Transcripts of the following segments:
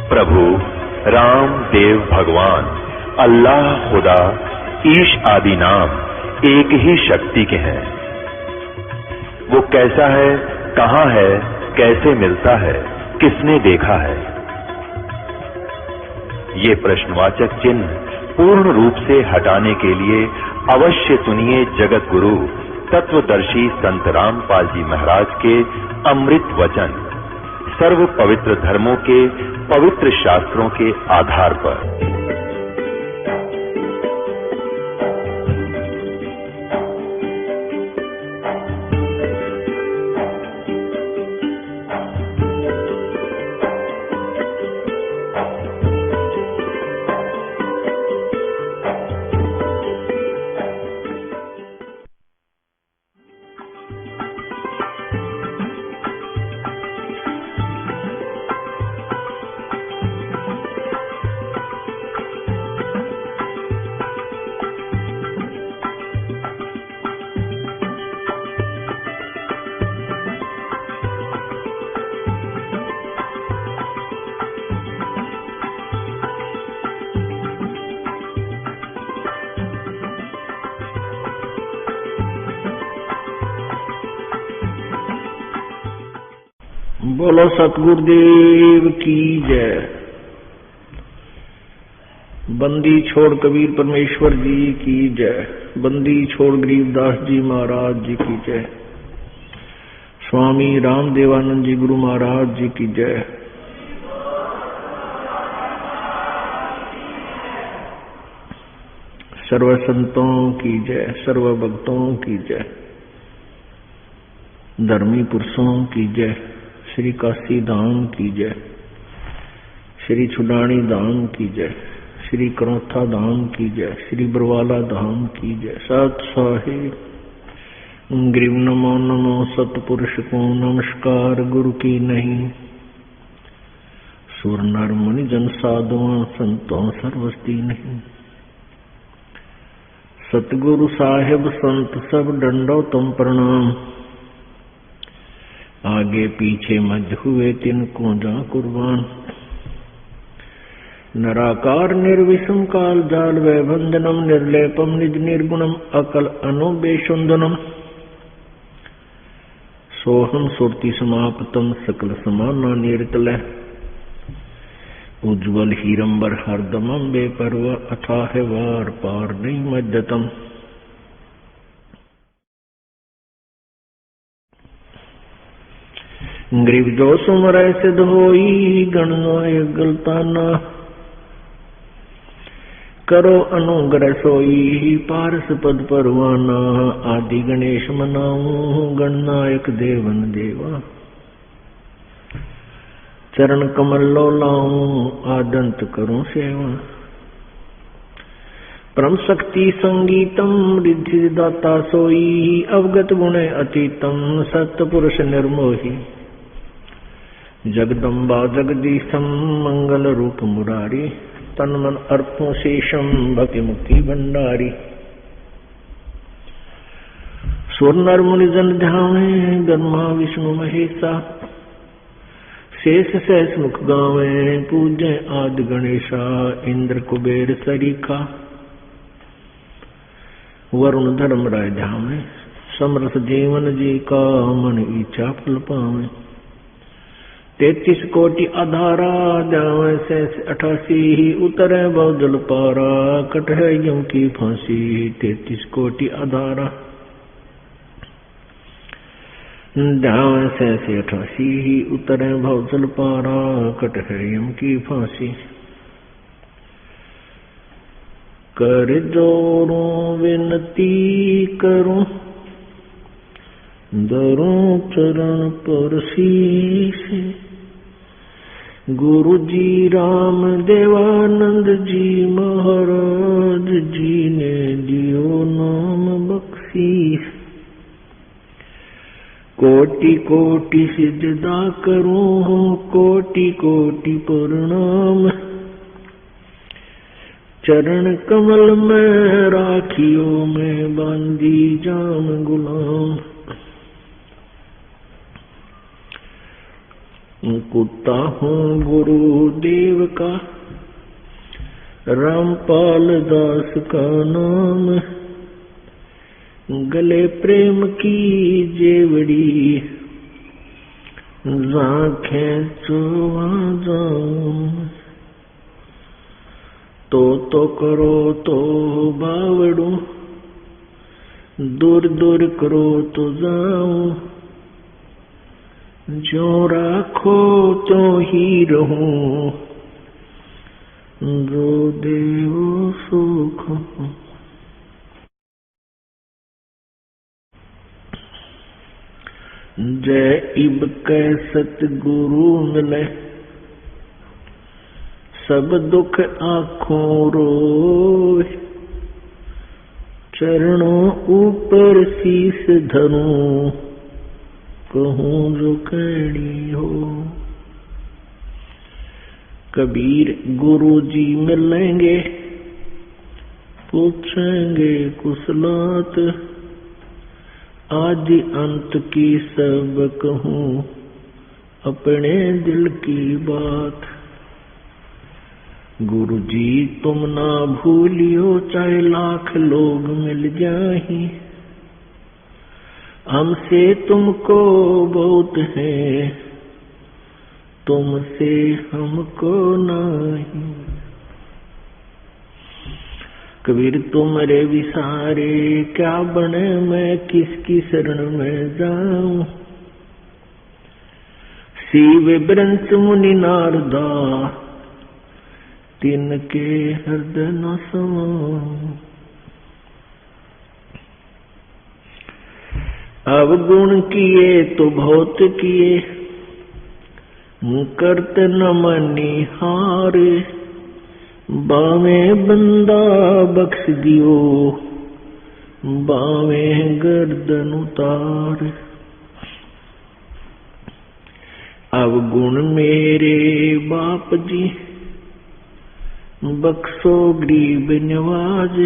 प्रभु राम देव भगवान अल्लाह खुदा ईश आदि नाम एक ही शक्ति के हैं। वो कैसा है, कहां है, कैसे मिलता है, किसने देखा है? ये प्रश्नवाचक चिन्ह पूर्ण रूप से हटाने के लिए अवश्य सुनिए जगत गुरु तत्वदर्शी संत रामपाल जी महाराज के अमृत वचन, सर्व पवित्र धर्मों के पवित्र शास्त्रों के आधार पर। बोलो सतगुरुदेव की जय। बंदी छोड़ कबीर परमेश्वर जी की जय। बंदी छोड़ गरीबदास जी महाराज जी की जय। स्वामी रामदेवानंद जी गुरु महाराज जी की जय। सर्व संतों की जय, सर्व भक्तों की जय, धर्मी पुरुषों की जय। श्री काशी धाम की जय, श्री छुडानी धाम की जय, श्री करौथा धाम की जय, श्री बरवाला धाम की जय। सत साहिब ग्रीव नमो नमो सतपुरुष को नमस्कार गुरु की नहीं। सुर नर मुनि जन साधुआं संतों सर्वस्ती नहीं। सतगुरु साहिब संत सब डंडो तुम प्रणाम। आगे पीछे मध्य हुए तिनको जा कुर्बान। नराकार निर्विषम काल जाल वै बंधनम निर्लेपम निज निर्गुणम अकल अनुबेशुंदनम। सोहम सुरति समाप्तम सकल समाना निर्तल। उज्ज्वल हीरंबर हरदमम बेपरवा अथाह वार पार नहीं मध्यतम। ग्रीव जो सुमरय सिद्ध होई गणनाय गलताना। करो अनुग्रह सोई पारस पद परवाना। आदि गणेश मनाऊं गणनायक देवन देवा। चरण कमल लो लाऊं आदंत करूं सेवा। परम शक्ति संगीतम रिद्धि दाता सोई। अवगत गुणे अतीतम सत्पुरुष निर्मोही। जगदम्बा जगदीशम मंगल रूप मुरारी। तन मन अर्पो शेषम भक्ति मुक्ति भंडारी। सुर नर मुनि जन ध्यावे ब्रह्मा विष्णु महेशा। शेष सहस मुख गावे पूज्य आदि गणेशा। इंद्र कुबेर सरीखा वरुण धर्म राय ध्यावे। समरथ जीवन जी का मन इच्छा फल पावे। 33 कोटि आधारा जावे सहस 88। उतरे बहुजल पारा कटह यम की फांसी। 33 कोटि आधारा जावे सहस 88। उतरे बहुजल पारा कटह यम की फांसी। कर जोरों विनती करूं दरों चरण पर शीश। गुरु जी राम देवानंद जी महाराज जी ने दियो नाम बख्शीश। कोटि कोटि सिजदा करूं कोटि कोटि प्रणाम। चरण कमल में राखियो में बांधी जाम गुलाम। कुत्ता हूँ गुरुदेव का, रामपाल दास का नाम, गले प्रेम की जेवड़ी, आँखें चुवा जाऊं। तो करो तो बावड़ू, दूर दूर करो तो जाऊं। जो राखो तो ही रहूं, जो देवो सुख। जय इब कै सतगुरु मिले, सब दुख आँखों रोए। चरणों ऊपर शीस धरूं, कहूँ जो कहनी हो। कबीर गुरु जी मिलेंगे, पूछेंगे कुशलात। आदि अंत की सब कहूँ, अपने दिल की बात। गुरु जी तुम ना भूलियो, चाहे लाख लोग मिल जाएं। हमसे तुमको बहुत है, तुमसे हमको नहीं। कबीर तुमरे विसारे क्या बने, मैं किसकी शरण में जाऊं। शिव ब्रंच मुनि नारदा, तिनके हृदय न समाऊं। अवगुण किए तो बहुत किए, करत न मनी हार। बावे बंदा बख्श दियो, बावे गर्दन उतार। अवगुण मेरे बाप जी, बख्शो गरीब नवाज।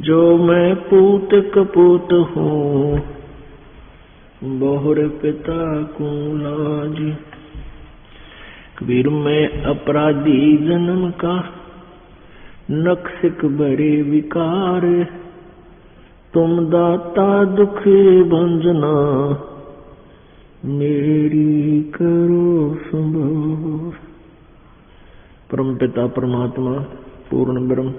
जो मैं पूत कपूत हूँ, बहुर पिता को लाज। कबीर मैं अपराधी जन्म का, नक्सिक बड़े विकार। तुम दाता दुख भंजना, मेरी करो संभव। परम पिता परमात्मा पूर्ण ब्रह्म,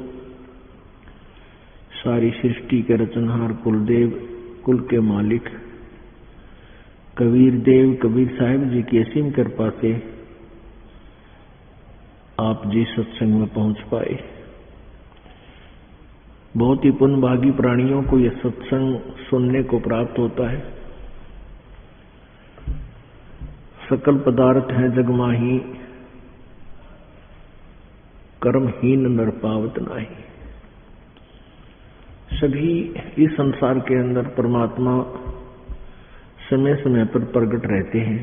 सारी सृष्टि के रचनहार कुलदेव, कुल के मालिक कबीर देव कबीर साहिब जी की असीम कृपा से आप जी सत्संग में पहुंच पाए। बहुत ही पुण्यभागी प्राणियों को यह सत्संग सुनने को प्राप्त होता है। सकल पदार्थ है जगमाही, कर्महीन नर पावत नाही। सभी इस संसार के अंदर परमात्मा समय समय पर प्रकट रहते हैं,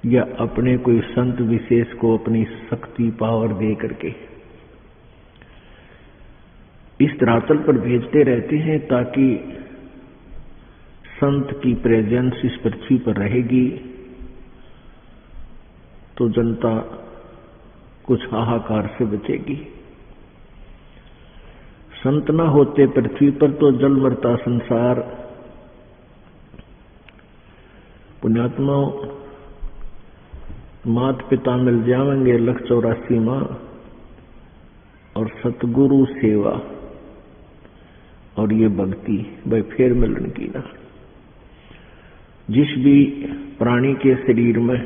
या अपने कोई संत विशेष को अपनी शक्ति पावर दे करके इस धरातल पर भेजते रहते हैं, ताकि संत की प्रेजेंस इस पृथ्वी पर रहेगी तो जनता कुछ हाहाकार से बचेगी। संत न होते पृथ्वी पर तो जल मरता संसार। पुण्यात्माओं, मात पिता मिल जाएंगे 184 माँ, और सतगुरु सेवा और ये भक्ति भाई फिर मिलन की ना। जिस भी प्राणी के शरीर में,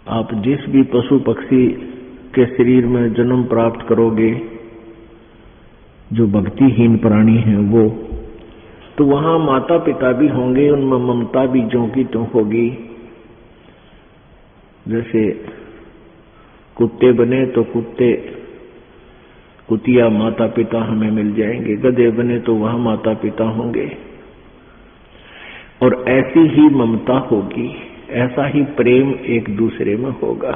आप जिस भी पशु पक्षी के शरीर में जन्म प्राप्त करोगे, जो भक्तिहीन प्राणी हैं वो, तो वहां माता पिता भी होंगे, उनमें ममता भी ज्यों की त्यों होगी। जैसे कुत्ते बने तो कुतिया माता पिता हमें मिल जाएंगे, गधे बने तो वह माता पिता होंगे, और ऐसी ही ममता होगी, ऐसा ही प्रेम एक दूसरे में होगा।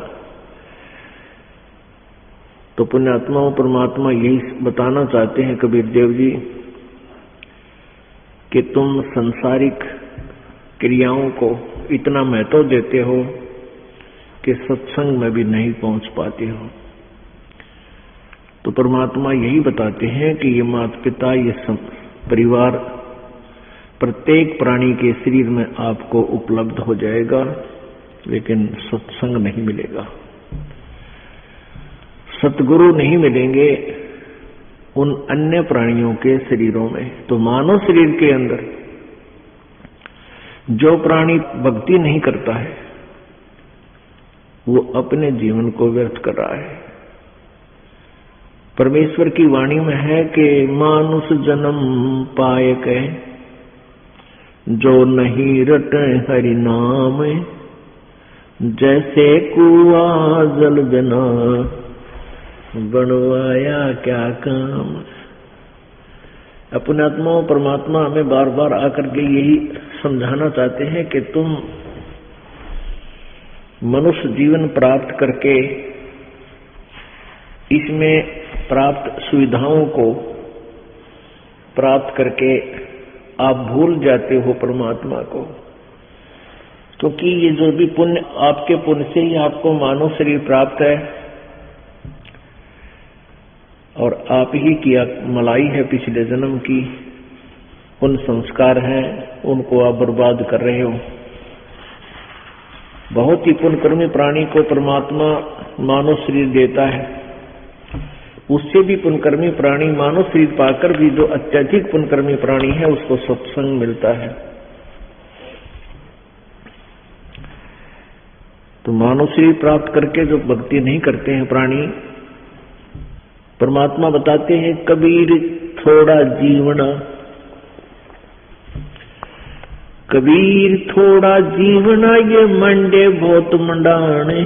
तो पुण्यात्माओं, परमात्मा यही बताना चाहते हैं कबीर देव जी कि तुम संसारिक क्रियाओं को इतना महत्व देते हो कि सत्संग में भी नहीं पहुंच पाते हो। तो परमात्मा यही बताते हैं कि ये माता पिता, ये परिवार प्रत्येक प्राणी के शरीर में आपको उपलब्ध हो जाएगा, लेकिन सत्संग नहीं मिलेगा, सतगुरु नहीं मिलेंगे उन अन्य प्राणियों के शरीरों में। तो मानव शरीर के अंदर जो प्राणी भक्ति नहीं करता है वो अपने जीवन को व्यर्थ कर रहा है। परमेश्वर की वाणी में है कि मानुष जन्म पाए के जो नहीं रटे हरि नाम, जैसे कुआ जल बिना बनवाया क्या काम। अपने आत्मा परमात्मा हमें बार बार आकर के यही समझाना चाहते हैं कि तुम मनुष्य जीवन प्राप्त करके इसमें प्राप्त सुविधाओं को प्राप्त करके आप भूल जाते हो परमात्मा को, क्योंकि ये जो भी पुण्य, आपके पुण्य से ही आपको मानव शरीर प्राप्त है और आप ही की मलाई है पिछले जन्म की, उन संस्कार हैं, उनको आप बर्बाद कर रहे हो। बहुत ही पुण्यकर्मी प्राणी को परमात्मा मानव शरीर देता है, उससे भी पुण्यकर्मी प्राणी मानव शरीर पाकर भी जो अत्यधिक पुण्यकर्मी प्राणी है उसको सत्संग मिलता है। तो मानव शरीर प्राप्त करके जो भक्ति नहीं करते हैं प्राणी, परमात्मा बताते हैं कबीर थोड़ा जीवना, कबीर थोड़ा जीवना ये मंडे बहुत मंडाने,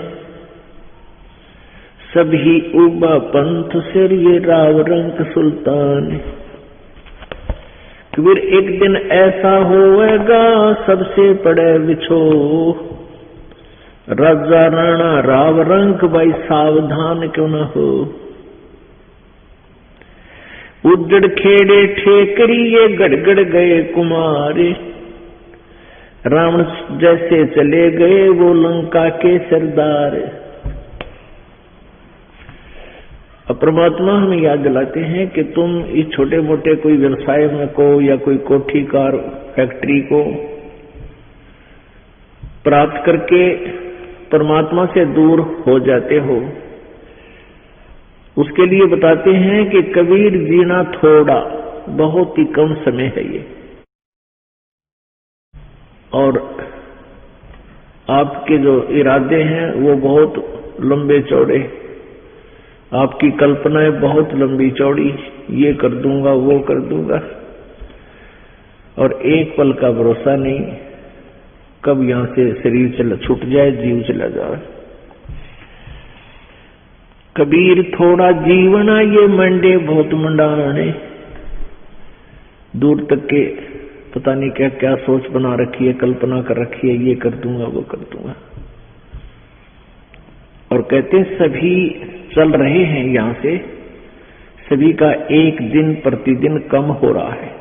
सभी उबा पंथ सिर ये राव रंग सुल्तान। कबीर एक दिन ऐसा होएगा सबसे पड़े बिछो, राजा राणा राव रंग भाई सावधान क्यों न हो। उजड़ खेड़े ठेकरी ये गड़गड़ गए कुमारे, रावण जैसे चले गए वो लंका के सरदार। अब परमात्मा हमें याद दिलाते हैं कि तुम इस छोटे मोटे कोई व्यवसाय में को या कोई कोठी कार फैक्ट्री को प्राप्त करके परमात्मा से दूर हो जाते हो। उसके लिए बताते हैं कि कबीर जीना थोड़ा, बहुत ही कम समय है ये, और आपके जो इरादे हैं वो बहुत लंबे चौड़े, आपकी कल्पनाएं बहुत लंबी चौड़ी, ये कर दूंगा वो कर दूंगा, और एक पल का भरोसा नहीं कब यहां से शरीर छूट जाए, जीव चला जाए। कबीर थोड़ा जीवना ये मंडे बहुत मंडाने, दूर तक के पता नहीं क्या क्या सोच बना रखी है, कल्पना कर रखी है, ये कर दूंगा वो कर दूंगा। और कहते सभी चल रहे हैं यहां से, सभी का एक दिन प्रतिदिन कम हो रहा है।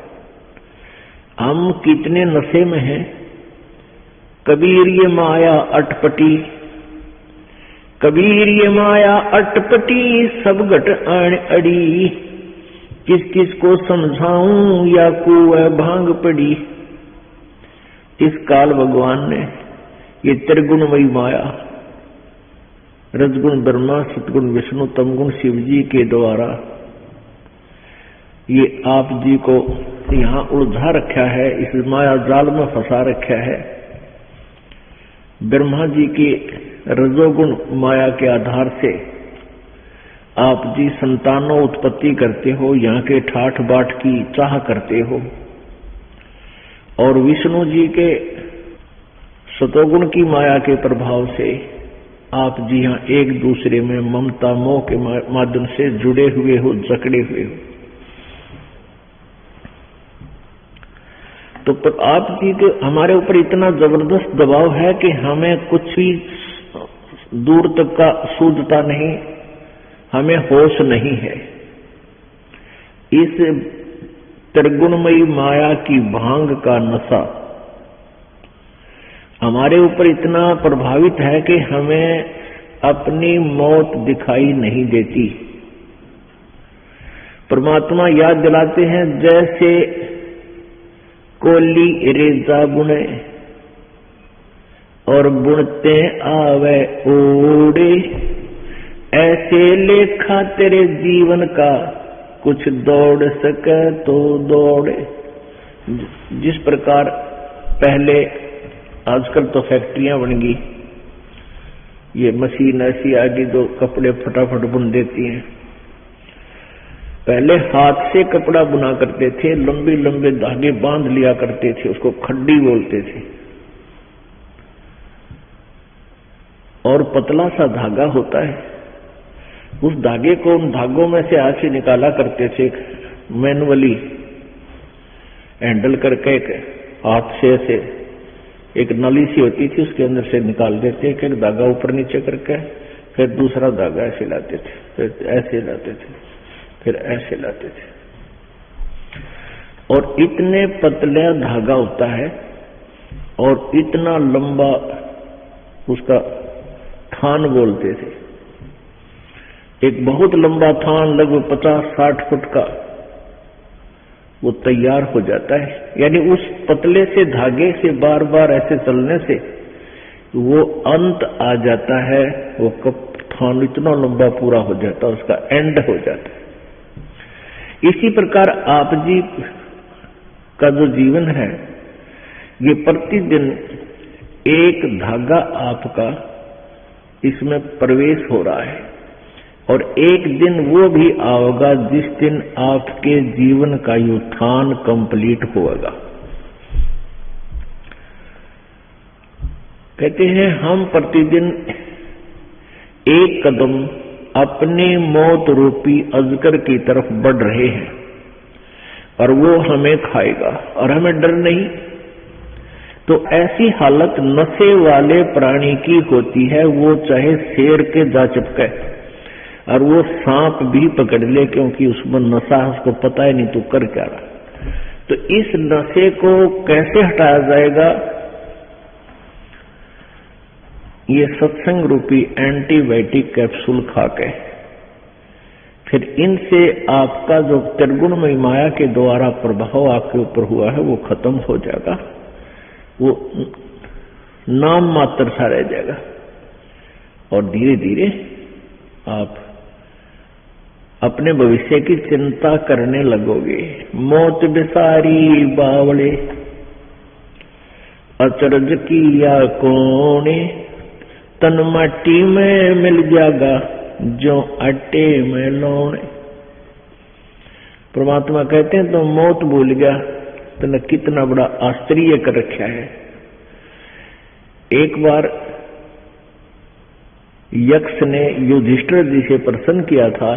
हम कितने नशे में हैं। कबीर ये माया अटपटी, कबीर ये माया अटपटी, सब घट आण अड़ी, किस किस को समझाऊं या कुएं भांग पड़ी। इस काल भगवान ने ये त्रिगुणमयी माया, रजगुण ब्रह्मा, सतगुण विष्णु, तमगुण शिव जी के द्वारा ये आप जी को यहाँ उलझा रखा है, इस माया जाल में फंसा रखा है। ब्रह्मा जी के रजोगुण माया के आधार से आप जी संतानों उत्पत्ति करते हो, यहाँ के ठाठ बाट की चाह करते हो, और विष्णु जी के सतोगुण की माया के प्रभाव से आप जी यहाँ एक दूसरे में ममता मोह के माध्यम से जुड़े हुए हो, जकड़े हुए हो। तो आप जी के हमारे ऊपर इतना जबरदस्त दबाव है कि हमें कुछ भी दूर तक का सूझता नहीं, हमें होश नहीं है। इस त्रिगुणमयी माया की भांग का नशा हमारे ऊपर इतना प्रभावित है कि हमें अपनी मौत दिखाई नहीं देती। परमात्मा याद दिलाते हैं, जैसे कोली रेजा बुने और बुनते आवे ओड़े, ऐसे लेखा तेरे जीवन का कुछ दौड़ सके तो दौड़े। जिस प्रकार पहले, आजकल तो फैक्ट्रियां बन गई, ये मशीन ऐसी आ गई तो कपड़े फटाफट बुन देती हैं। पहले हाथ से कपड़ा बुना करते थे, लंबे लंबे धागे बांध लिया करते थे, उसको खड्डी बोलते थे, और पतला सा धागा होता है, उस धागे को उन धागों में से हाथ से निकाला करते थे, मैनुअली हैंडल करके एक हाथ से ऐसे एक नली सी होती थी, उसके अंदर से निकाल देते, एक धागा ऊपर नीचे करके, फिर दूसरा धागा ऐसे लाते थे, फिर ऐसे लाते थे, फिर ऐसे लाते थे, और इतने पतला धागा होता है और इतना लंबा उसका थान बोलते थे। एक बहुत लंबा थान लगभग 50-60 फुट का वो तैयार हो जाता है। यानी उस पतले से धागे से बार बार ऐसे चलने से वो अंत आ जाता है, वो थान इतना लंबा पूरा हो जाता है, उसका एंड हो जाता है। इसी प्रकार आप जी का जो जीवन है, ये प्रतिदिन एक धागा आपका इसमें प्रवेश हो रहा है, और एक दिन वो भी आएगा जिस दिन आपके जीवन का उत्थान कंप्लीट होगा। कहते हैं हम प्रतिदिन एक कदम अपने मौत रूपी अजगर की तरफ बढ़ रहे हैं, और वो हमें खाएगा और हमें डर नहीं। तो ऐसी हालत नशे वाले प्राणी की होती है, वो चाहे शेर के जा चिपके और वो सांप भी पकड़ ले, क्योंकि उसमें नशा, उसको पता ही नहीं तो कर क्या रहा। तो इस नशे को कैसे हटाया जाएगा? ये सत्संग रूपी एंटीबायोटिक कैप्सूल खाके, फिर इनसे आपका जो त्रिगुणमयी माया के द्वारा प्रभाव आपके ऊपर हुआ है वो खत्म हो जाएगा, वो नाम मात्र सा रह जाएगा, और धीरे धीरे आप अपने भविष्य की चिंता करने लगोगे। मौत बिसारी बावले अचरज किया कोने, तन माटी में मिल जाएगा जो आटे में लौने। परमात्मा कहते हैं तो मौत भूल गया, तूने कितना बड़ा आश्चर्य कर रखा है। एक बार यक्ष ने युधिष्ठिर जी से प्रश्न किया था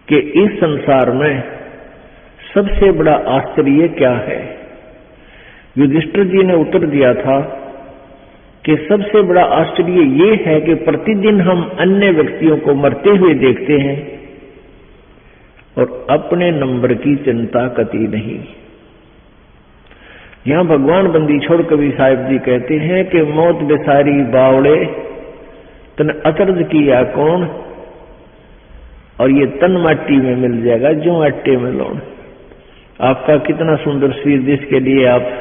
कि इस संसार में सबसे बड़ा आश्चर्य क्या है? युधिष्ठिर जी ने उत्तर दिया था कि सबसे बड़ा आश्चर्य ये है कि प्रतिदिन हम अन्य व्यक्तियों को मरते हुए देखते हैं और अपने नंबर की चिंता कती नहीं। यहां भगवान बंदी छोड़ कवि साहिब जी कहते हैं कि मौत बेसारी बावड़े तन अचरज किया कौन, और ये तन माटी में मिल जाएगा जो आटे में लौन। आपका कितना सुंदर शरीर, जिसके लिए आप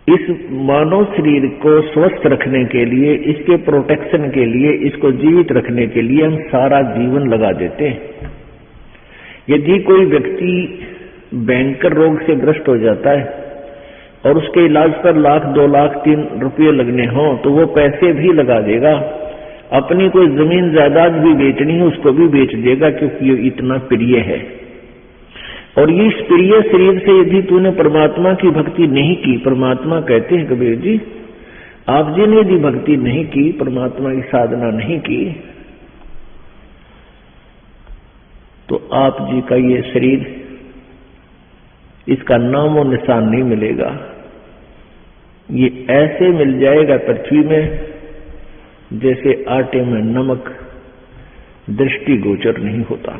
इस मानव शरीर को स्वस्थ रखने के लिए, इसके प्रोटेक्शन के लिए, इसको जीवित रखने के लिए हम सारा जीवन लगा देते हैं। यदि कोई व्यक्ति भयंकर रोग से ग्रस्त हो जाता है और उसके इलाज पर 1 लाख 2 लाख 3 रुपये लगने हों तो वो पैसे भी लगा देगा, अपनी कोई जमीन जायदाद भी बेचनी है उसको भी बेच देगा, क्योंकि ये इतना प्रिय है। और इस प्रिय शरीर से यदि तूने परमात्मा की भक्ति नहीं की, परमात्मा कहते हैं कबीर जी, आप जी ने यदि भक्ति नहीं की, परमात्मा की साधना नहीं की, तो आप जी का ये शरीर, इसका नामो निशान नहीं मिलेगा। ये ऐसे मिल जाएगा पृथ्वी में जैसे आटे में नमक, दृष्टि गोचर नहीं होता।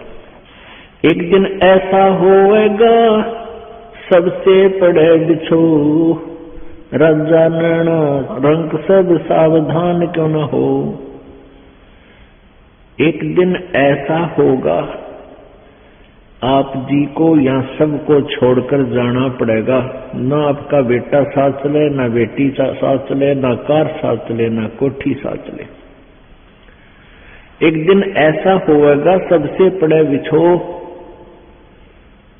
एक दिन ऐसा होएगा सबसे पड़े बिछो राजा नैना रंग सब सावधान क्यों न हो। एक दिन ऐसा होगा आप जी को यहाँ सबको छोड़कर जाना पड़ेगा। ना आपका बेटा साथ चले, ना बेटी साथ चले, ना कार साथ चले, ना कोठी साथ चले। एक दिन ऐसा होगा सबसे पड़े बिछो।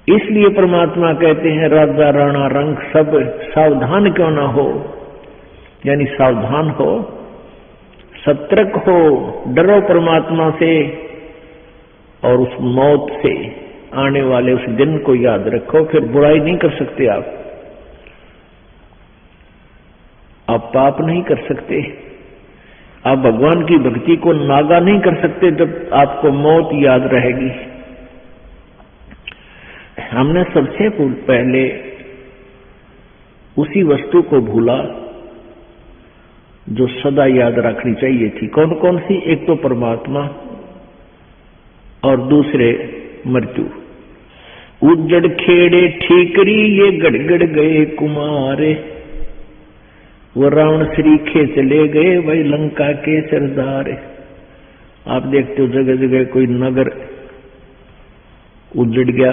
इसलिए परमात्मा कहते हैं राजा राणा रंग सब सावधान क्यों ना हो, यानी सावधान हो, सतर्क हो, डरो परमात्मा से और उस मौत से आने वाले उस दिन को याद रखो। फिर बुराई नहीं कर सकते आप पाप नहीं कर सकते, आप भगवान की भक्ति को नागा नहीं कर सकते जब आपको मौत याद रहेगी। हमने सबसे पहले उसी वस्तु को भूला जो सदा याद रखनी चाहिए थी। कौन कौन सी? एक तो परमात्मा और दूसरे मृत्यु। उज्जड़ खेड़े ठीकरी ये गड़गड़ गए कुमारे, वो रावण श्रीखे चले गए वही लंका के सरदार। आप देखते हो जगह जगह कोई नगर उजड़ गया,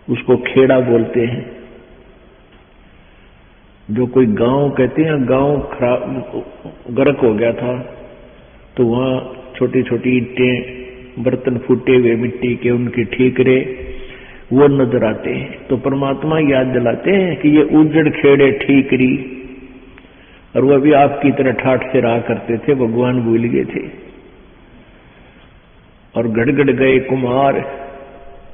उसको खेड़ा बोलते हैं। जो कोई गांव कहते हैं, गांव खराब गर्क हो गया था तो वहां छोटी छोटी ईंटें, बर्तन फूटे हुए मिट्टी के, उनके ठीकरे वो नजर आते हैं। तो परमात्मा याद दिलाते हैं कि ये उजड़ खेड़े ठीकरी, और वह भी आपकी तरह ठाठ से रहा करते थे, भगवान भूल गए थे। और गड़गड़ गए कुमार,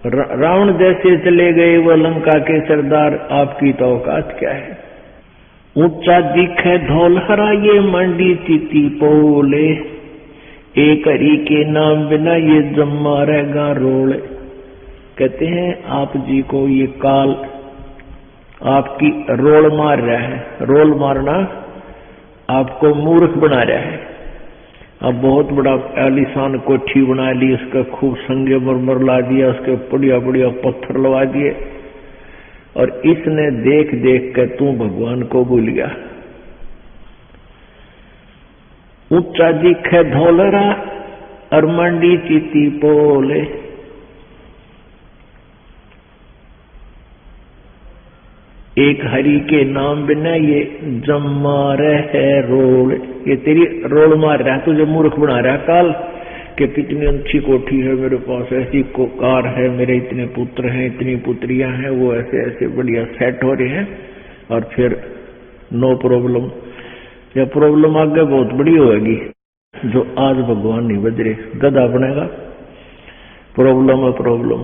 रावण जैसे चले गए वह लंका के सरदार, आपकी तो औकात क्या है। ऊंचा दिखे धौलहरा ये मंडी चीती पोले, एक हरि के नाम बिना ये जम्मा रहेगा रोल। कहते हैं आप जी को ये काल आपकी रोल मार रहा है। रोल मारना आपको मूर्ख बना रहा है। अब बहुत बड़ा आलीशान कोठी बना ली, उसका खूब संगे मरमर ला दिया, उसके बढ़िया बढ़िया पत्थर लगा दिए, और इसने देख देख कर तू भगवान को भूल गया। ऊंचा दिखे धौलरा और मंडी चीती पोले, एक हरि के नाम बिना ये जम्मा रहे रोल। ये तेरी रोल मार रहा है, तुझे मूर्ख बना रहा है काल कि कितनी अच्छी कोठी है मेरे पास, ऐसी कार है, मेरे इतने पुत्र हैं, इतनी पुत्रियां हैं, वो ऐसे ऐसे बढ़िया सेट हो रहे हैं, और फिर नो प्रॉब्लम। या प्रॉब्लम आगे बहुत बड़ी होगी जो आज भगवान नहीं बज रहे। गधा बनेगा प्रॉब्लम है प्रॉब्लम,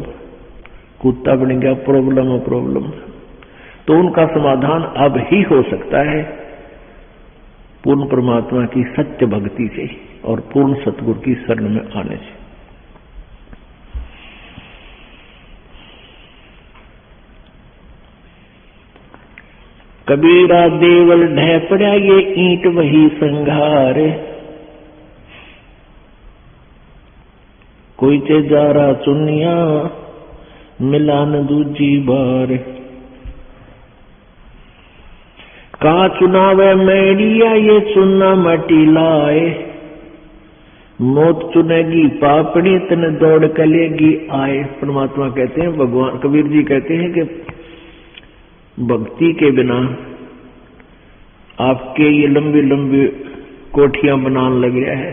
कुत्ता बन गया प्रॉब्लम है प्रॉब्लम। तो उनका समाधान अब ही हो सकता है पूर्ण परमात्मा की सत्य भक्ति से और पूर्ण सतगुरु की शरण में आने से। कबीरा देवल ढह पड़ा ये ईंट वही संघारे, कोई चे जा रहा चुनिया मिलान दूजी बार। कहा चुनावे मैडिया ये चुना मटी लाए, मौत चुनेगी पापड़ी तन दौड़ कलेगी आए। परमात्मा कहते हैं, भगवान कबीर जी कहते हैं कि भक्ति के बिना आपके ये लंबी लंबी कोठियां बनाने लग रहा है,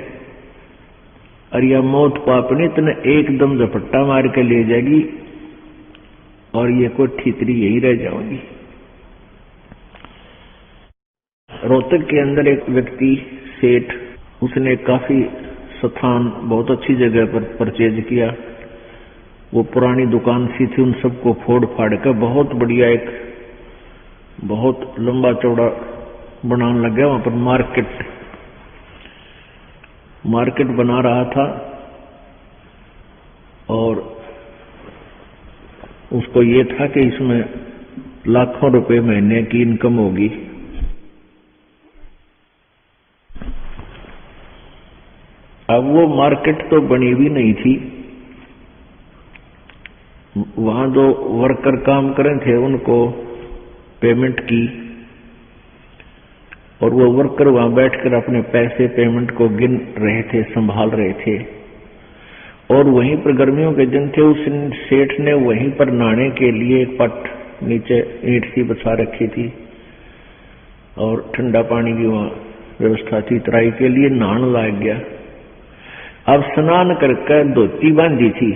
और यह मौत पापड़ी तन एकदम झपट्टा मार के ले जाएगी, और ये कोठी तेरी यही रह जाओगी। रोहतक के अंदर एक व्यक्ति सेठ, उसने काफी स्थान बहुत अच्छी जगह पर परचेज किया। वो पुरानी दुकान सी थी, उन सबको फोड़ फाड़ कर बहुत बढ़िया एक बहुत लंबा चौड़ा बनाने लग गया। वहां पर मार्केट बना रहा था, और उसको ये था कि इसमें लाखों रुपए महीने की इनकम होगी। अब वो मार्केट तो बनी भी नहीं थी, वहां जो वर्कर काम करे थे उनको पेमेंट की, और वो वर्कर वहां बैठकर अपने पैसे पेमेंट को गिन रहे थे, संभाल रहे थे। और वहीं पर गर्मियों के दिन थे, उस सेठ ने वहीं पर नहाने के लिए एक पट नीचे ईंट सी बचा रखी थी और ठंडा पानी की वहां व्यवस्था थी। तराई के लिए नहाने लग गया। अब स्नान करके धोती बांधी थी,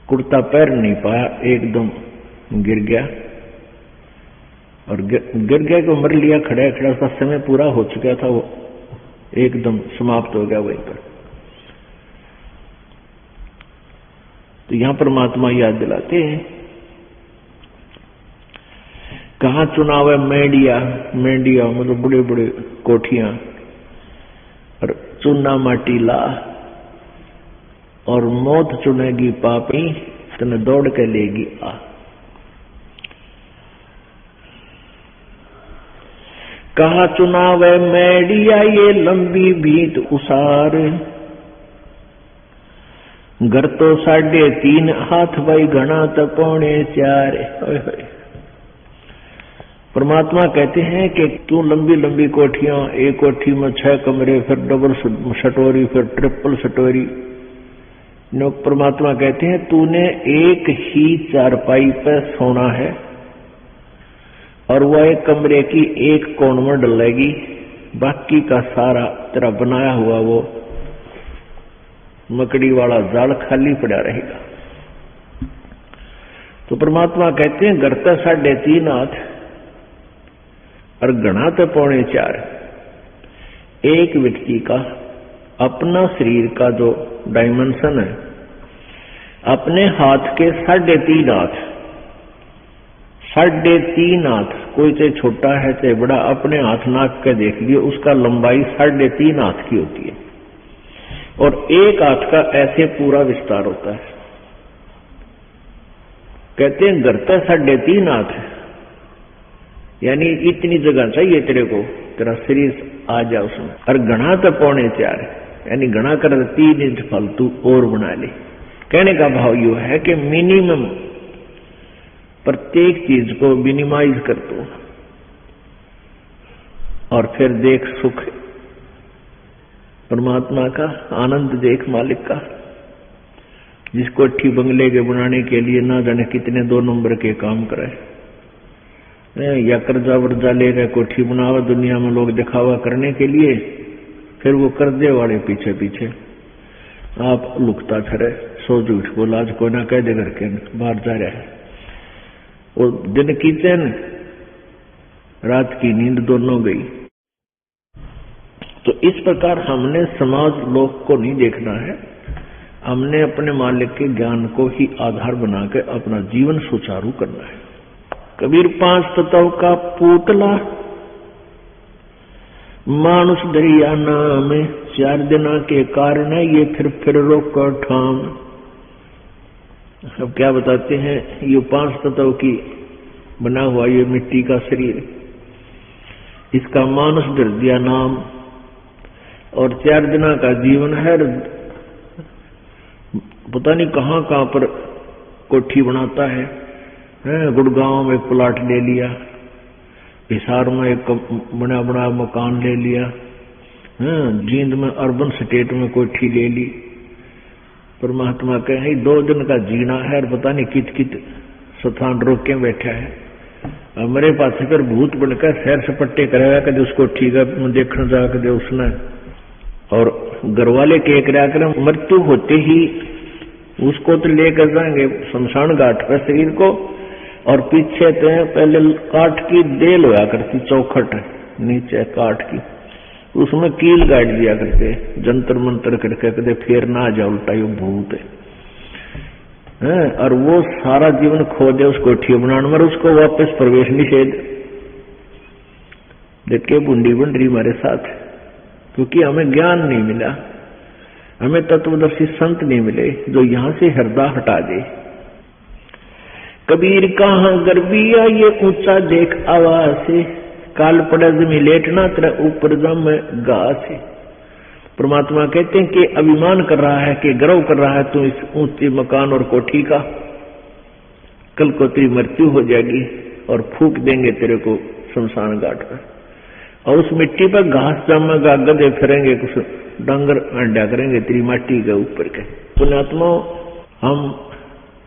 कुर्ता पैर नहीं पाया, एकदम गिर गया और गिर गया को मर लिया। खड़ा खड़ा उसका समय पूरा हो चुका था, वो एकदम समाप्त हो गया वहीं पर। तो यहां परमात्मा याद दिलाते हैं, कहाँ चुनाव है मेंढिया, मेंढिया मतलब बड़े बड़े कोठियां, और चुना माटी ला, और मौत चुनेगी पापी तने दौड़ के लेगी आ। कहा चुनाव है मेंढिया ये लंबी भीत उसार, घर तो 3.5 हाथ भाई घना तो 3.25। परमात्मा कहते हैं कि क्यों लंबी लंबी कोठियां, एक कोठी में 6 कमरे, फिर डबल सटोरी, फिर ट्रिपल सटोरी। परमात्मा कहते हैं तूने एक ही चारपाई पर सोना है और वह एक कमरे की एक कोण में डलेगी, बाकी का सारा तेरा बनाया हुआ वो मकड़ी वाला जाल खाली पड़ा रहेगा। तो परमात्मा कहते हैं घर तो 3.5 हाथ और घना तो 3.25। एक व्यक्ति का अपना शरीर का जो डायमेंशन है, अपने हाथ के 3.5 हाथ, 3.5 हाथ, कोई चाहे छोटा है चाहे बड़ा, अपने हाथ नाक के देख लियो, उसका लंबाई 3.5 हाथ की होती है और एक हाथ का ऐसे पूरा विस्तार होता है। कहते हैं घर तो 3.5 हाथ है, यानी इतनी जगह चाहिए तेरे को, तेरा शरीर आ जाए उसमें, और घना तो 3.25, यानी घना कर 3 इंच फालतू और बना ले। कहने का भाव यू है कि मिनिमम प्रत्येक चीज को मिनिमाइज कर दो और फिर देख सुख परमात्मा का, आनंद देख मालिक का। जिस कोठी बंगले के बनाने के लिए ना जाने कितने 2 नंबर के काम कराए, या कर्जा वर्जा लेकर कोठी बनावा दुनिया में लोग दिखावा करने के लिए, फिर वो कर्जे वाले पीछे पीछे आप लुकता ठहरे, सो झूठ बोला, आज कोई ना कह दे करके बाहर जा रहा है। और दिन की चैन रात की नींद दोनों गई। तो इस प्रकार हमने समाज लोक को नहीं देखना है, हमने अपने मालिक के ज्ञान को ही आधार बनाकर अपना जीवन सुचारू करना है। कबीर 5 तत्व का पूतला मानुष दरिया नाम, 4 दिना के कारण ये फिर रोक ठाम। अब क्या बताते हैं, ये 5 तत्व की बना हुआ ये मिट्टी का शरीर, इसका मानुष धर दिया नाम, और 4 दिना का जीवन है। पता नहीं कहां कहां पर कोठी बनाता है, गुड़गांव में एक प्लाट ले लिया, हिसार में एक बड़ा बड़ा मकान ले लिया, जींद में अर्बन स्टेट में कोठी ले ली। परमात्मा कहे 2 दिन का जीना है और पता नहीं कित कित स्थान रोक के बैठा है। मेरे पास फिर भूत बनकर सैर सपट्टे कराया कदे उसको ठीक है देखने जा कदे उसने, और घरवाले के कराकर मृत्यु होते ही उसको तो लेकर जाएंगे शमशान घाट पर शरीर को, और पीछे तो पहले काठ की देल होया करती, चौखट नीचे काठ की, उसमें कील गाड़ दिया करते, जंतर मंतर करके कदे फेर ना आ जाए उल्टा यो भूत है। और वो सारा जीवन खो दे उस कोठी बनाने में, उसको वापस प्रवेश निषेध देखे बुंडी बन रही हमारे साथ, क्योंकि हमें ज्ञान नहीं मिला, हमें तत्वदर्शी संत नहीं मिले जो यहां से हृदय हटा दे। कबीर कहां गर्बिया ये ऊंचा देख आवाज से, काल पड़ा जमी लेटना तेरा ऊपर जम घास है। परमात्मा कहते हैं कि अभिमान कर रहा है, कि गर्व कर रहा है तू इस ऊंचे मकान और कोठी का, कल को तेरी मृत्यु हो जाएगी और फूंक देंगे तेरे को शमशान घाट पर, और उस मिट्टी पर घास जमेगा, गधे फिरेंगे, कुछ डांगर अंडा करेंगे तेरी माटी के ऊपर के। पुण्यात्मा, हम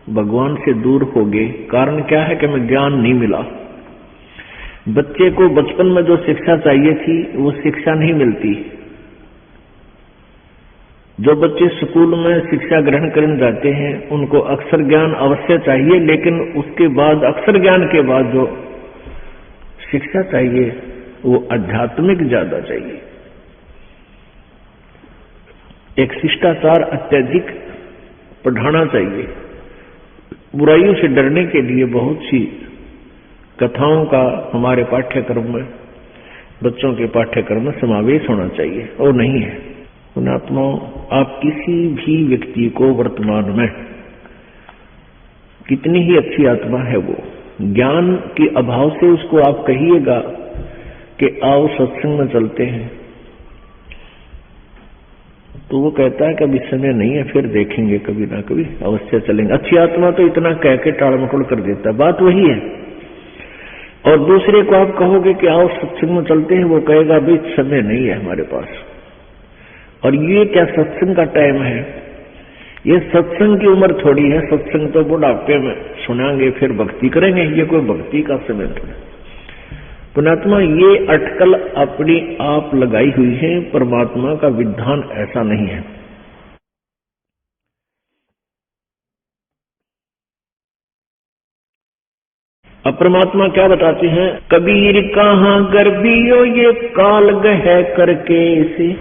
भगवान से दूर हो गए। कारण क्या है कि हमें ज्ञान नहीं मिला। बच्चे को बचपन में जो शिक्षा चाहिए थी वो शिक्षा नहीं मिलती। जो बच्चे स्कूल में शिक्षा ग्रहण करने जाते हैं उनको अक्षर ज्ञान अवश्य चाहिए, लेकिन उसके बाद अक्षर ज्ञान के बाद जो शिक्षा चाहिए वो आध्यात्मिक ज्यादा चाहिए। एक शिष्टाचार अत्यधिक पढ़ाना चाहिए। बुराइयों से डरने के लिए बहुत सी कथाओं का हमारे पाठ्यक्रम में, बच्चों के पाठ्यक्रम में समावेश होना चाहिए, और नहीं है। पुण्यात्माओं, आप किसी भी व्यक्ति को वर्तमान में कितनी ही अच्छी आत्मा है वो, ज्ञान के अभाव से उसको आप कहिएगा कि आओ सत्संग में चलते हैं, तो वो कहता है कि अभी समय नहीं है, फिर देखेंगे, कभी ना कभी अवश्य चलेंगे। अच्छी आत्मा तो इतना कह के टाल मटोल कर देता है, बात वही है। और दूसरे को आप कहोगे कि आओ सत्संग में चलते हैं, वो कहेगा अभी समय नहीं है हमारे पास। और ये क्या सत्संग का टाइम है? ये सत्संग की उम्र थोड़ी है। सत्संग तो बुढ़ापे में सुनाएंगे, फिर भक्ति करेंगे, ये कोई भक्ति का समय थोड़ा। पुण्यात्मा, ये अटकल अपनी आप लगाई हुई है, परमात्मा का विधान ऐसा नहीं है। अब परमात्मा क्या बताते हैं? कबीर कहाँ गर्भियो ये काल गह करके से,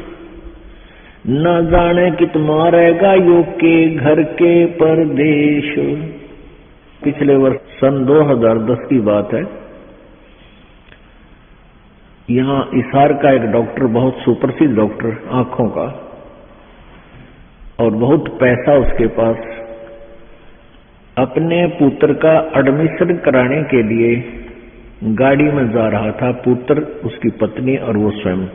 न जाने कित मारेगा यो के घर के परदेश। पिछले वर्ष सन 2010 की बात है। यहाँ इसार का एक डॉक्टर, बहुत सुप्रसिद्ध डॉक्टर आंखों का, और बहुत पैसा उसके पास, अपने पुत्र का एडमिशन कराने के लिए गाड़ी में जा रहा था। पुत्र, उसकी पत्नी और वो स्वयं।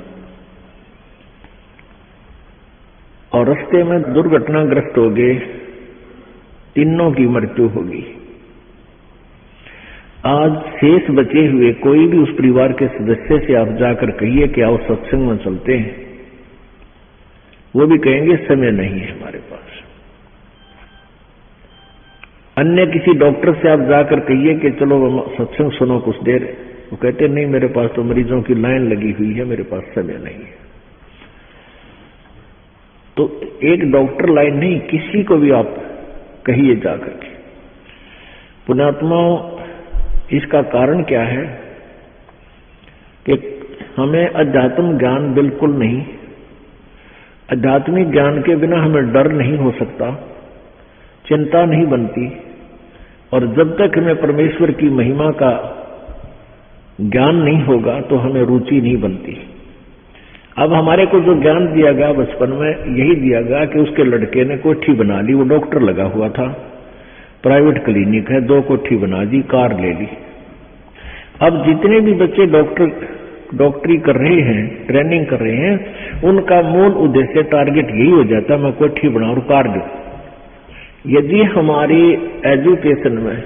और रास्ते में दुर्घटनाग्रस्त हो गए, तीनों की मृत्यु होगी। आज शेष बचे हुए कोई भी उस परिवार के सदस्य से आप जाकर कहिए कि आओ सत्संग में चलते हैं, वो भी कहेंगे समय नहीं है हमारे पास। अन्य किसी डॉक्टर से आप जाकर कहिए कि चलो सत्संग सुनो कुछ देर, वो कहते नहीं, मेरे पास तो मरीजों की लाइन लगी हुई है, मेरे पास समय नहीं है। तो एक डॉक्टर लाइन नहीं, किसी को भी आप कहिए जाकर के। पुण्यात्माओं, इसका कारण क्या है कि हमें अध्यात्म ज्ञान बिल्कुल नहीं। आध्यात्मिक ज्ञान के बिना हमें डर नहीं हो सकता, चिंता नहीं बनती, और जब तक हमें परमेश्वर की महिमा का ज्ञान नहीं होगा तो हमें रुचि नहीं बनती। अब हमारे को जो ज्ञान दिया गया बचपन में, यही दिया गया कि उसके लड़के ने कोठी बना ली, वो डॉक्टर लगा हुआ था, प्राइवेट क्लिनिक है, 2 कोठी बना दी, कार ले ली। अब जितने भी बच्चे डॉक्टरी कर रहे हैं, ट्रेनिंग कर रहे हैं, उनका मूल उद्देश्य, टारगेट यही हो जाता है, मैं कोठी बनाऊं और कार दूं। यदि हमारी एजुकेशन में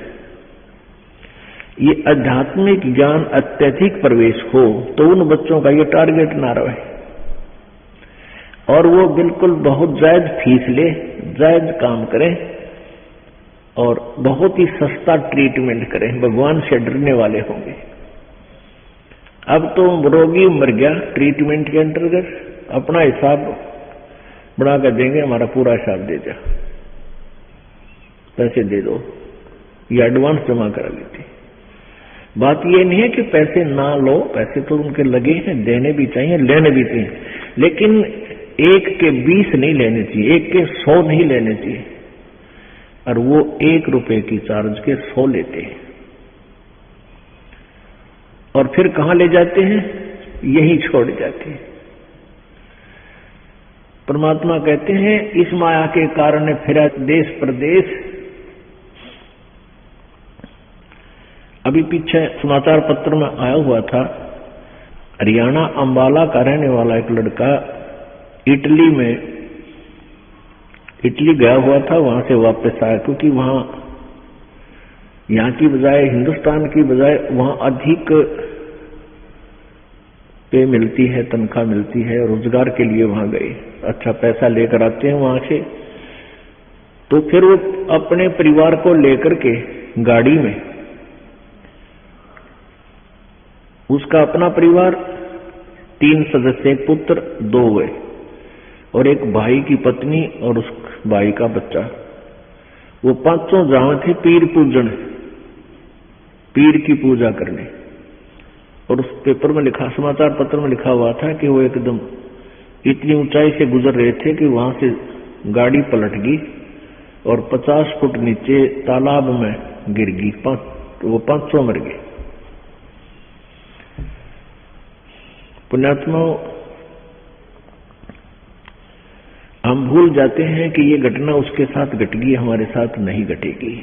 ये आध्यात्मिक ज्ञान अत्यधिक प्रवेश हो तो उन बच्चों का ये टारगेट ना रहे, और वो बिल्कुल बहुत जायज फीस ले, जायज काम करें, और बहुत ही सस्ता ट्रीटमेंट करें, भगवान से डरने वाले होंगे। अब तो रोगी मर गया, ट्रीटमेंट के अंतर्गत अपना हिसाब बना कर देंगे, हमारा पूरा हिसाब दे जा, पैसे दे दो, ये एडवांस जमा करा लेते। बात ये नहीं है कि पैसे ना लो, पैसे तो उनके लगे हैं, देने भी चाहिए, लेने भी चाहिए, लेकिन 1 के 20 नहीं लेने चाहिए, 1 के 100 नहीं लेने चाहिए। और वो 1 रुपए की चार्ज के 100 लेते हैं, और फिर कहां ले जाते हैं? यही छोड़ जाते हैं। परमात्मा कहते हैं इस माया के कारण फिरा देश प्रदेश। अभी पीछे समाचार पत्र में आया हुआ था, हरियाणा अंबाला का रहने वाला एक लड़का इटली गया हुआ था, वहां से वापस आया, क्योंकि वहां यहाँ की बजाय, हिंदुस्तान की बजाय वहां अधिक पे मिलती है, तनख्वाह मिलती है। रोजगार के लिए वहां गए, अच्छा पैसा लेकर आते हैं वहां से। तो फिर वो अपने परिवार को लेकर के गाड़ी में, उसका अपना परिवार 3 सदस्य, एक पुत्र 2 हुए और एक भाई की पत्नी और उस भाई का बच्चा, वो 5 जावे थे पीर पूजन, पीर की पूजा करने। और उस पेपर में लिखा, समाचार पत्र में लिखा हुआ था कि वो एकदम इतनी ऊंचाई से गुजर रहे थे कि वहां से गाड़ी पलट गई और 50 फुट नीचे तालाब में गिर गई, वो 500 मर गए। पुण्यात्मा, हम भूल जाते हैं कि ये घटना उसके साथ घट गई, हमारे साथ नहीं घटेगी।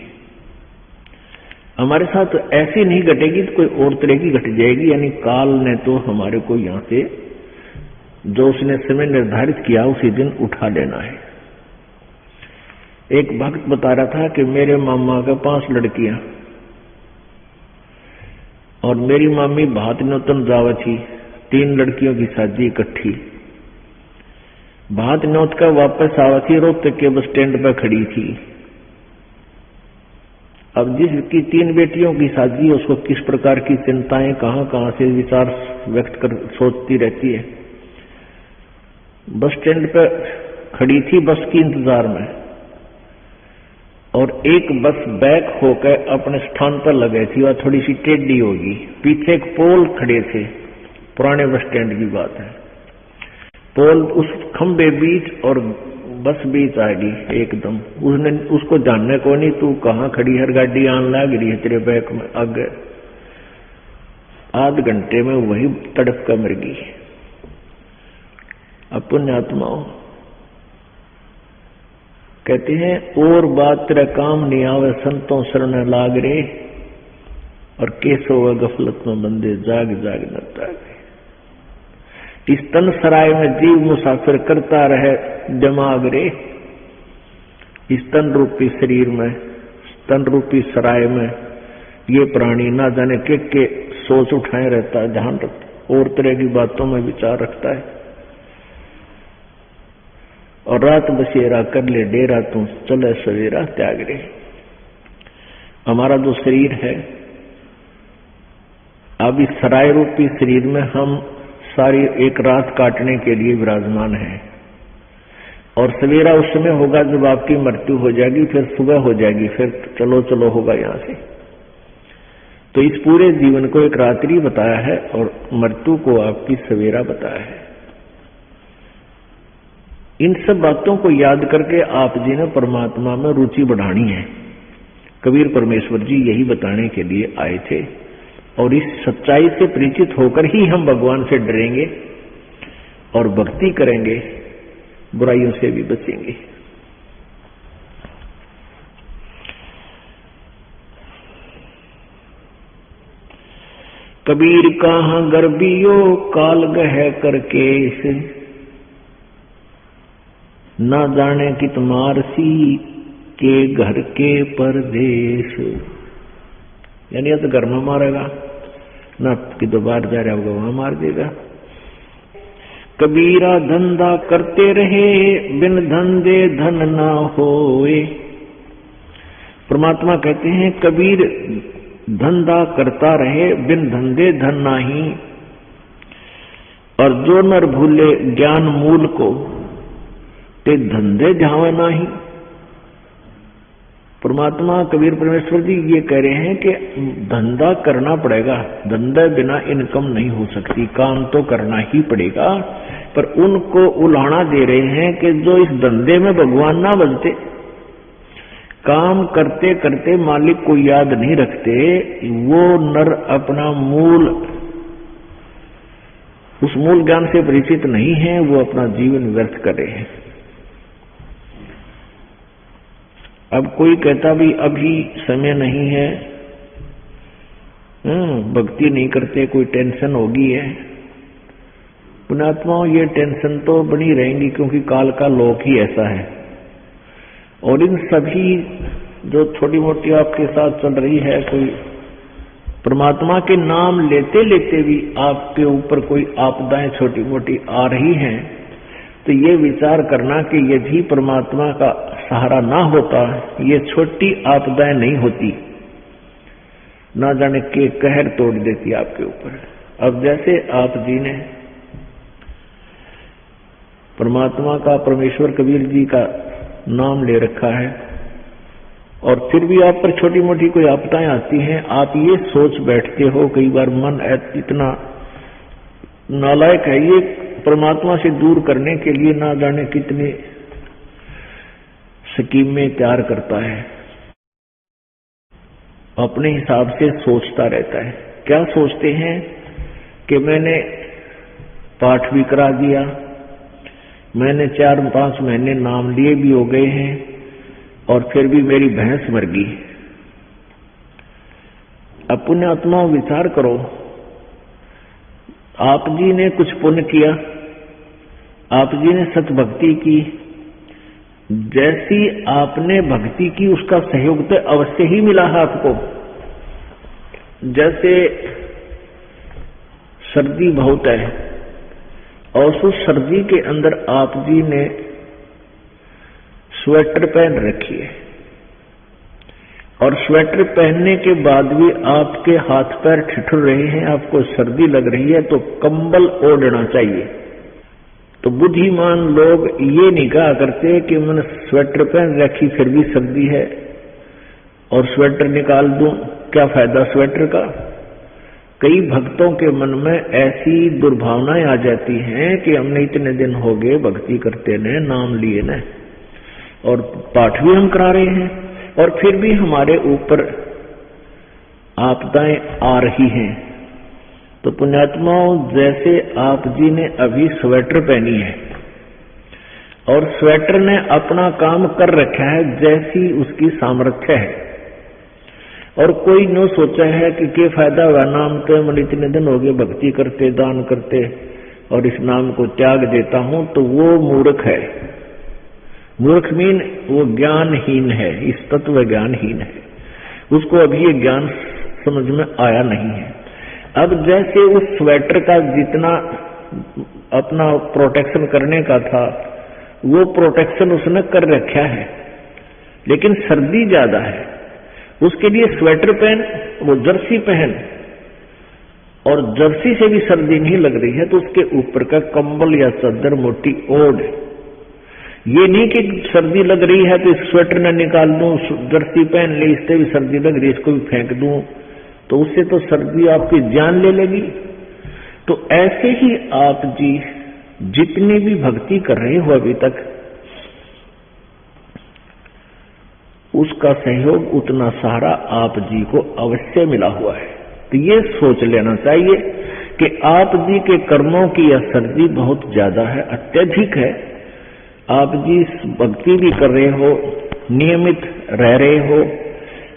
हमारे साथ ऐसी नहीं घटेगी तो कोई और तरह की घट जाएगी। यानी काल ने तो हमारे को यहां से जो उसने समय निर्धारित किया उसी दिन उठा लेना है। एक भक्त बता रहा था कि मेरे मामा के 5 लड़कियां और मेरी मामी भात नौतन जावा थी, 3 लड़कियों की शादी इकट्ठी। भात नौत का वापस आवा थी, रोहतक के बस स्टैंड पर खड़ी थी। अब जिसकी 3 बेटियों की शादी, उसको किस प्रकार की चिंताएं, कहां से विचार व्यक्त कर सोचती रहती है। बस स्टैंड पर खड़ी थी बस की इंतजार में, और एक बस बैक होकर अपने स्थान पर लगे थी और थोड़ी सी टेढ़ी होगी। पीछे एक पोल खड़े थे, पुराने बस स्टैंड की बात है। पोल उस खंबे बीच और बस बीच आ गई एकदम। उसने उसको जानने को नहीं, तू कहाँ खड़ी है, गाड़ी आन लग रही है तेरे बैक में आगे। आध घंटे में वही तड़प कर मर गई। अपन आत्माओं कहते हैं, और बात तेरा काम नहीं आवे, संतों शरण लाग रे, और केसो व गफलत में बंदे जाग जाग न जागे। इस तन सराय में जीव मुसाफिर करता रहे जमाग रे। इस तन रूपी शरीर में, तन रूपी सराय में ये प्राणी ना जाने के सोच उठाए रहता है, ध्यान रखता, और तरह की बातों में विचार रखता है। और रात बसेरा कर ले डेरा, तू चले सवेरा त्याग रे। हमारा जो शरीर है, अब इस सराय रूपी शरीर में हम सारी एक रात काटने के लिए विराजमान है, और सवेरा उस समय होगा जब आपकी मृत्यु हो जाएगी, फिर सुबह हो जाएगी, फिर चलो चलो होगा यहां से। तो इस पूरे जीवन को एक रात्रि बताया है और मृत्यु को आपकी सवेरा बताया है। इन सब बातों को याद करके आप जी ने परमात्मा में रुचि बढ़ानी है। कबीर परमेश्वर जी यही बताने के लिए आए थे, और इस सच्चाई से परिचित होकर ही हम भगवान से डरेंगे और भक्ति करेंगे, बुराइयों से भी बचेंगे। कबीर कहाँ गर्बियो काल गह करके से, ना जाने कि तुम्हार सी के घर के परदेश। यानी या तो घर में मारेगा, ना कि दोबारा जा रहा होगा वहां मार देगा। कबीरा धंधा करते रहे बिन धंधे धन ना होए। परमात्मा कहते हैं कबीर धंधा करता रहे बिन धंधे धन नाही, और जो नर भूले ज्ञान मूल को ते धंधे झावे नाही। परमात्मा कबीर परमेश्वर जी ये कह रहे हैं कि धंधा करना पड़ेगा, धंधे बिना इनकम नहीं हो सकती, काम तो करना ही पड़ेगा। पर उनको उलाहना दे रहे हैं कि जो इस धंधे में भगवान ना बनते, काम करते करते मालिक को याद नहीं रखते, वो नर अपना मूल, उस मूल ज्ञान से परिचित नहीं है, वो अपना जीवन व्यर्थ कर रहे हैं। अब कोई कहता भी अभी समय नहीं है, भक्ति नहीं करते, कोई टेंशन होगी है, पुण्यात्माओं, ये टेंशन तो बनी रहेंगी क्योंकि काल का लोक ही ऐसा है। और इन सभी जो छोटी मोटी आपके साथ चल रही है, कोई परमात्मा के नाम लेते लेते भी आपके ऊपर कोई आपदाएं छोटी मोटी आ रही हैं, तो ये विचार करना कि यदि परमात्मा का सहारा ना होता, ये छोटी आपदाएं नहीं होती, ना जाने के कहर तोड़ देती आपके ऊपर। अब जैसे आप जी ने परमात्मा का, परमेश्वर कबीर जी का नाम ले रखा है, और फिर भी आप पर छोटी मोटी कोई आपदाएं आती हैं, आप ये सोच बैठते हो, कई बार मन इतना नालायक है, ये परमात्मा से दूर करने के लिए ना जाने कितनी स्कीमें तैयार करता है, अपने हिसाब से सोचता रहता है। क्या सोचते हैं कि मैंने पाठ भी करा दिया, मैंने 4-5 महीने नाम लिए भी हो गए हैं, और फिर भी मेरी भैंस मर गई। अब पुण्यात्मा विचार करो, आप जी ने कुछ पुण्य किया, आप जी ने सत भक्ति की, जैसी आपने भक्ति की उसका सहयोग तो अवश्य ही मिला है आपको। जैसे सर्दी बहुत है और उस सर्दी के अंदर आप जी ने स्वेटर पहन रखी है, और स्वेटर पहनने के बाद भी आपके हाथ पैर ठिठुर रहे हैं, आपको सर्दी लग रही है, तो कंबल ओढ़ना चाहिए। तो बुद्धिमान लोग ये नहीं कहा करते कि मैंने स्वेटर पहन रखी फिर भी सर्दी है और स्वेटर निकाल दूं, क्या फायदा स्वेटर का। कई भक्तों के मन में ऐसी दुर्भावनाएं आ जाती हैं कि हमने इतने दिन हो गए भक्ति करते ने, नाम लिए न, और पाठ भी हम करा रहे हैं, और फिर भी हमारे ऊपर आपदाएं आ रही हैं। तो पुण्यात्माओं, जैसे आप जी ने अभी स्वेटर पहनी है और स्वेटर ने अपना काम कर रखा है जैसी उसकी सामर्थ्य है, और कोई न सोचा है कि क्या फायदा हुआ नाम तो मैं इतने दिन हो गए भक्ति करते, दान करते, और इस नाम को त्याग देता हूं, तो वो मूर्ख है। मूर्ख मीन वो ज्ञानहीन है, इस तत्व ज्ञानहीन है, उसको अभी ये ज्ञान समझ में आया नहीं है। अब जैसे उस स्वेटर का जितना अपना प्रोटेक्शन करने का था, वो प्रोटेक्शन उसने कर रखा है, लेकिन सर्दी ज्यादा है, उसके लिए स्वेटर पहन, वो जर्सी पहन, और जर्सी से भी सर्दी नहीं लग रही है तो उसके ऊपर का कंबल या चादर मोटी ओढ़। ये नहीं कि सर्दी लग रही है तो इस स्वेटर न निकाल दूं, जर्सी पहन ले, इससे भी सर्दी लग रही है इसको भी फेंक दूं, तो उससे तो सर्दी आपकी जान ले लेगी। तो ऐसे ही आप जी जितनी भी भक्ति कर रहे हो अभी तक, उसका सहयोग उतना सारा आप जी को अवश्य मिला हुआ है। तो ये सोच लेना चाहिए कि आप जी के कर्मों की असरजी बहुत ज्यादा है, अत्यधिक है। आप जी भक्ति भी कर रहे हो, नियमित रह रहे हो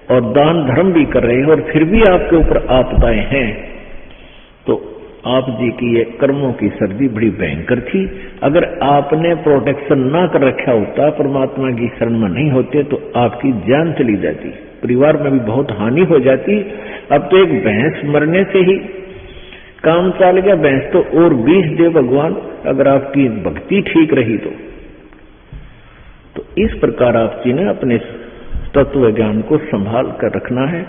और दान धर्म भी कर रहे हो, और फिर भी आपके ऊपर आपदाएं हैं, तो आप जी की ये कर्मों की सर्दी बड़ी भयंकर थी। अगर आपने प्रोटेक्शन ना कर रखा होता, परमात्मा की शरण में नहीं होते, तो आपकी जान चली जाती, परिवार में भी बहुत हानि हो जाती। अब तो एक भैंस मरने से ही काम चल गया, भैंस तो और 20 दे भगवान, अगर आपकी भक्ति ठीक रही तो इस प्रकार आप जी ने अपने तत्व ज्ञान को संभाल कर रखना है,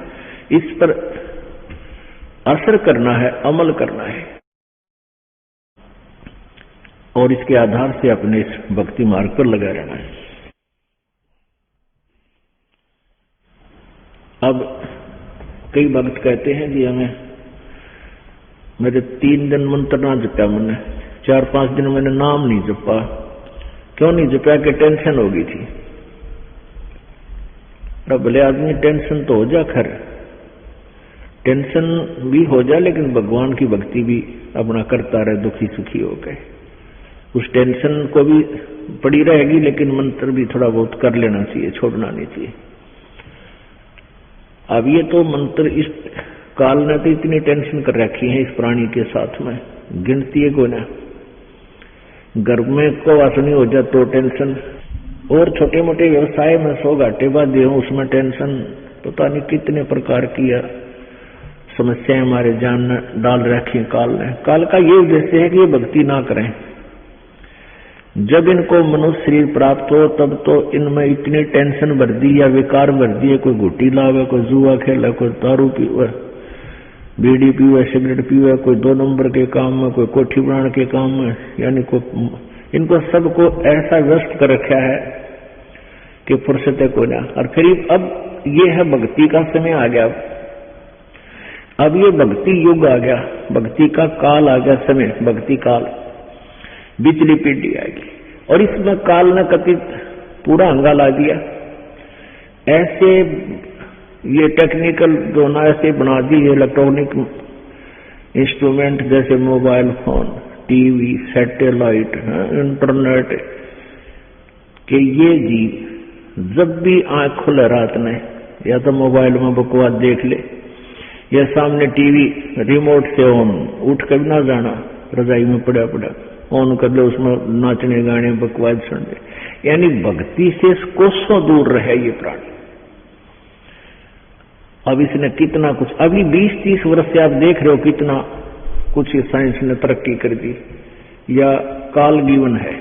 इस पर असर करना है, अमल करना है, और इसके आधार से अपने इस भक्ति मार्ग पर लगा रहना है। अब कई भक्त कहते हैं कि हमें मेरे 3 दिन मंत्र ना जपा, मैंने 4-5 दिन मैंने नाम नहीं जपा। क्यों नहीं जपा? कि टेंशन हो गई थी। भले आदमी टेंशन तो हो जा, खैर टेंशन भी हो जाए, लेकिन भगवान की भक्ति भी अपना करता रहे, दुखी सुखी हो गए। उस टेंशन को भी पड़ी रहेगी, लेकिन मंत्र भी थोड़ा बहुत कर लेना चाहिए, छोड़ना नहीं चाहिए। अब ये तो मंत्र इस काल ने तो इतनी टेंशन कर रखी है इस प्राणी के साथ में, गिनती है कोई ना। घर में को वासनी हो जाए तो टेंशन, और छोटे मोटे व्यवसाय में 100 घाटे बांधे हो उसमें टेंशन, पता नहीं कितने प्रकार की समस्याएं हमारे जान डाल रखी काल ने। काल का ये उद्देश्य है कि ये भक्ति ना करें। जब इनको मनुष्य शरीर प्राप्त हो तब तो इनमें इतनी टेंशन भर दी या विकार भर दिए, कोई घुट्टी लावे, कोई जुआ खेले, कोई दारू पीवे, बीड़ी पीवे, सिगरेट पीवे, कोई 2 नंबर के काम में, कोई कोठी बनाने के काम में, यानी इनको सबको ऐसा व्यस्त कर रखा है कि फुर्सत को ना। और फिर अब ये है भक्ति का समय आ गया, अब ये भक्ति युग आ गया, भक्ति का काल आ गया, समय भक्ति काल, बिजली पीढ़ी आएगी। और इसमें काल ने कथित पूरा हंगा ला दिया, ऐसे ये टेक्निकल जो ना ऐसे बना दी इलेक्ट्रॉनिक इंस्ट्रूमेंट जैसे mobile phone, TV, satellite, internet, कि ये जीव जब भी आंख खुले रात में या तो मोबाइल में बकवास देख ले या सामने टीवी रिमोट से ऑन, उठ कर ना जाना, रजाई में पड़ा पड़ा ऑन कर ले, उसमें नाचने गाने बकवास सुन ले, यानी भक्ति से कोसों दूर रहे ये प्राणी। अब इसने कितना कुछ, अभी 20-30 वर्ष से आप देख रहे हो कितना कुछ साइंस ने तरक्की कर दी, या काल जीवन है,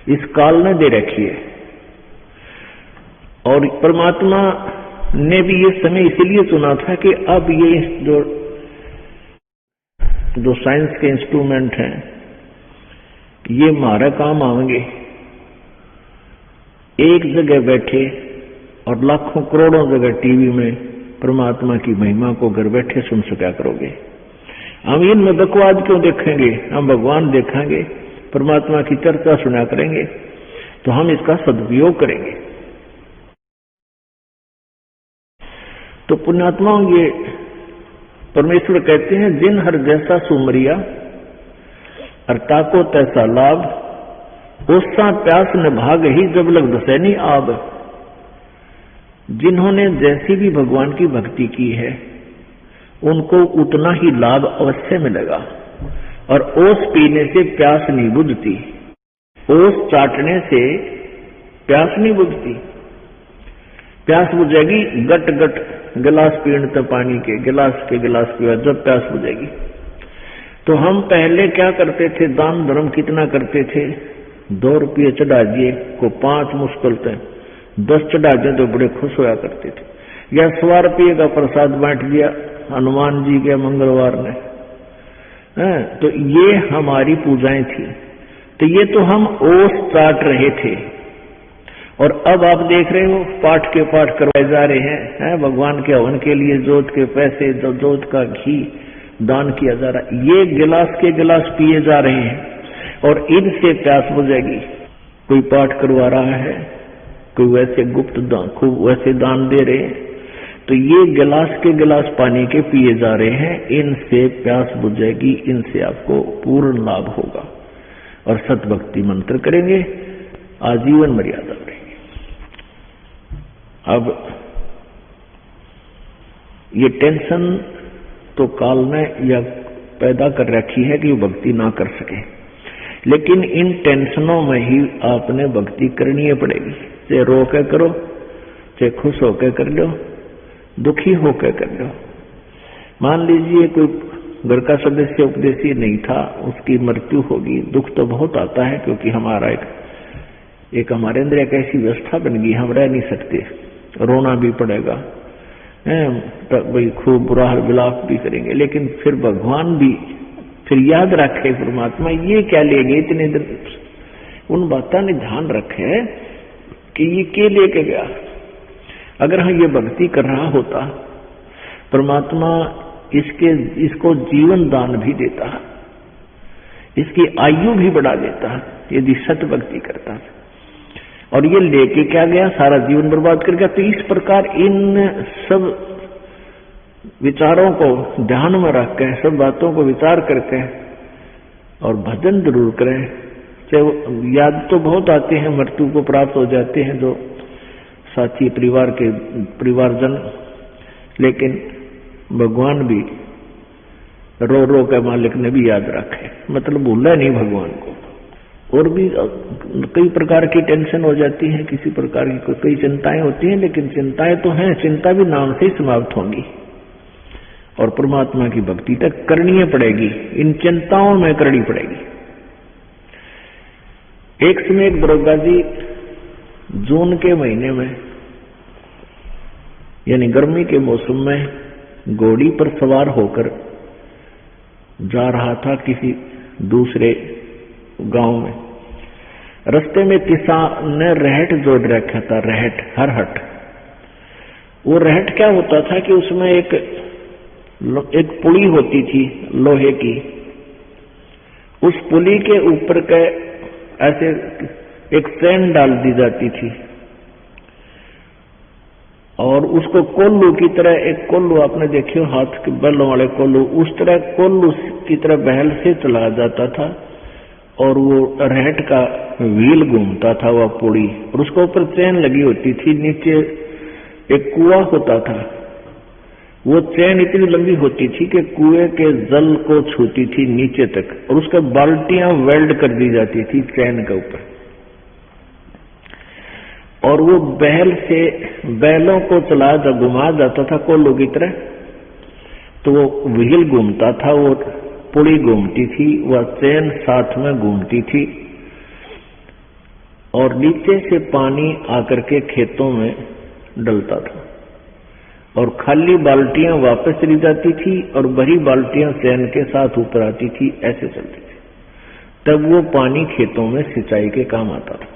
इस काल ने दे रखी है। और परमात्मा ने भी ये समय इसीलिए चुना था कि अब ये जो साइंस के इंस्ट्रूमेंट हैं ये हमारा काम आएंगे। एक जगह बैठे और लाखों करोड़ों जगह टीवी में परमात्मा की महिमा को घर बैठे सुन सका करोगे। हम इनमें बकवाद क्यों देखेंगे, हम भगवान देखेंगे, परमात्मा की चर्चा सुना करेंगे, तो हम इसका सदुपयोग करेंगे। तो पुण्यात्माओं, ये परमेश्वर कहते हैं जिन हर जैसा सुमरिया और ताको तैसा लाभ, ओसा प्यास न भाग ही जब लग दसैनी आब। जिन्होंने जैसी भी भगवान की भक्ति की है उनको उतना ही लाभ अवश्य मिलेगा। और ओस पीने से प्यास नहीं बुझती, ओस चाटने से प्यास नहीं बुझती। प्यास बुझेगी गट गट गिलास पीने तो पानी के गिलास पीवा जब प्यास बुझेगी। तो हम पहले क्या करते थे, दान धर्म कितना करते थे, 2 रुपये चढ़ा दिए को 5 मुश्किल थे, 10 चढ़ा दिए तो बड़े खुश होया करते थे। या 100 रुपये का प्रसाद बांट दिया हनुमान जी के मंगलवार ने, तो ये हमारी पूजाएं थी। तो ये तो हम ओस चाट रहे थे। और अब आप देख रहे हो पाठ के पाठ करवाए जा रहे हैं, भगवान के हवन के लिए जोत के पैसे, जोत का घी दान किया जा रहा है, ये गिलास के गिलास पिए जा रहे हैं और इनसे प्यास बुझेगी। कोई पाठ करवा रहा है, कोई वैसे गुप्त दान, खूब वैसे दान दे रहे हैं, तो ये गिलास के गिलास पानी के पिए जा रहे हैं, इनसे प्यास बुझेगी, इनसे आपको पूर्ण लाभ होगा। और सतभक्ति मंत्र करेंगे, आजीवन मर्यादा करेंगे। अब ये टेंशन तो काल ने या पैदा कर रखी है कि वो भक्ति ना कर सके, लेकिन इन टेंशनों में ही आपने भक्ति करनी पड़ेगी। चाहे रो के करो, चाहे खुश होकर कर लो, दुखी होकर कर लो। मान लीजिए कोई घर का सदस्य उपदेशी नहीं था, उसकी मृत्यु होगी, दुख तो बहुत आता है, क्योंकि हमारा एक हमारे अंदर एक ऐसी व्यवस्था बन गई, हम रह नहीं सकते, रोना भी पड़ेगा, तो भाई खूब बुरा विलाप भी करेंगे। लेकिन फिर भगवान भी फिर याद रखे, परमात्मा ये क्या लेंगे इतने दिन, उन बातों ने ध्यान रखे कि ये क्या लेके गया। अगर हम ये भक्ति कर रहा होता, परमात्मा इसको जीवन दान भी देता, इसकी आयु भी बढ़ा देता यदि सत्य भक्ति करता। और ये लेके क्या गया, सारा जीवन बर्बाद कर गया। तो इस प्रकार इन सब विचारों को ध्यान में रख के, सब बातों को विचार करके और भजन जरूर करें। चाहे याद तो बहुत आते हैं, मृत्यु को प्राप्त हो जाते हैं जो साथी परिवारजन, लेकिन भगवान भी रो रो के मालिक ने भी याद रखे, मतलब भूला नहीं भगवान को। और भी कई प्रकार की टेंशन हो जाती है, किसी प्रकार की कई चिंताएं होती हैं, लेकिन चिंताएं तो हैं, चिंता भी नाम से ही समाप्त होंगी और परमात्मा की भक्ति तक करनी पड़ेगी, इन चिंताओं में करनी पड़ेगी। एक समय एक दरोगा जी जून के महीने में यानी गर्मी के मौसम में घोड़ी पर सवार होकर जा रहा था किसी दूसरे गांव में। रास्ते में किसान ने रहट जोड़ रखा था, रहट, हरहट। वो रहट क्या होता था कि उसमें एक पुली होती थी लोहे की, उस पुली के ऊपर के ऐसे एक चैन डाल दी जाती थी और उसको कोल्लू की तरह, एक कोल्लू आपने देखियो हाथ के बैलों वाले कोल्लू, उस तरह कोल्लू की तरह बहल से चलाया जाता था और वो रहट का व्हील घूमता था वह पुड़ी, और उसके ऊपर चैन लगी होती थी। नीचे एक कुआं होता था, वो चैन इतनी लंबी होती थी कि कुएं के जल को छूती थी नीचे तक, और उसके बाल्टियां वेल्ड कर दी जाती थी चैन के ऊपर, और वो बैल से बैलों को चलाया जा घुमाया जाता था कोल्लू की तरह। तो वो व्हील घूमता था, वो पुड़ी घूमती थी, वह चैन साथ में घूमती थी, और नीचे से पानी आकर के खेतों में डलता था और खाली बाल्टियां वापस चली जाती थी और भरी बाल्टियां चैन के साथ ऊपर आती थी, ऐसे चलती थी। तब वो पानी खेतों में सिंचाई के काम आता था।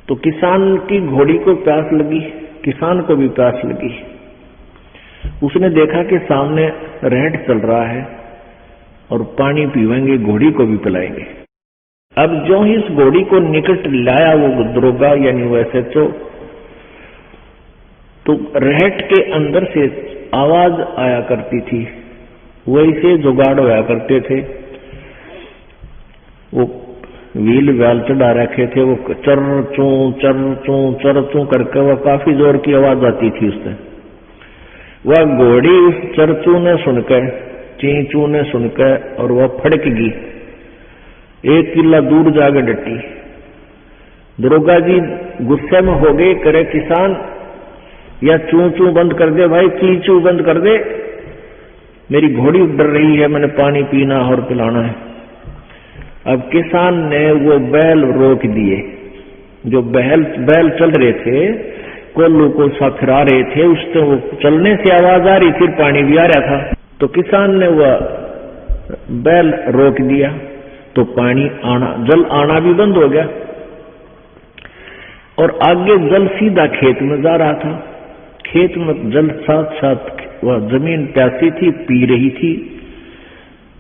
तो किसान की घोड़ी को प्यास लगी, किसान को भी प्यास लगी। उसने देखा कि सामने रहट चल रहा है और पानी पीवेंगे, घोड़ी को भी पिलाएंगे। अब जो ही इस घोड़ी को निकट लाया वो दरोगा यानी वो एसएचओ, तो रहट के अंदर से आवाज आया करती थी, वैसे जुगाड़ होया करते थे। वो व्हील व्याल चढ़ा रखे थे, वो चर चू करके वह काफी जोर की आवाज आती थी उससे। वह घोड़ी उस चरचू ने सुनकर, ची चू ने सुनकर, और वह फड़क गई, एक किला दूर जाकर डटी। दरोगा जी गुस्से में हो गए, करे किसान या चू चू बंद कर दे भाई, ची चू बंद कर दे, मेरी घोड़ी डर रही है, मैंने पानी पीना और पिलाना है। अब किसान ने वो बैल रोक दिए, जो बैल चल रहे थे, कोल्लू को फिरा रहे थे, उससे वो चलने से आवाज आ रही थी, पानी भी आ रहा था। तो किसान ने वह बैल रोक दिया, तो पानी आना, जल आना भी बंद हो गया और आगे जल सीधा खेत में जा रहा था। खेत में जल साथ साथ वह जमीन प्यासी थी, पी रही थी।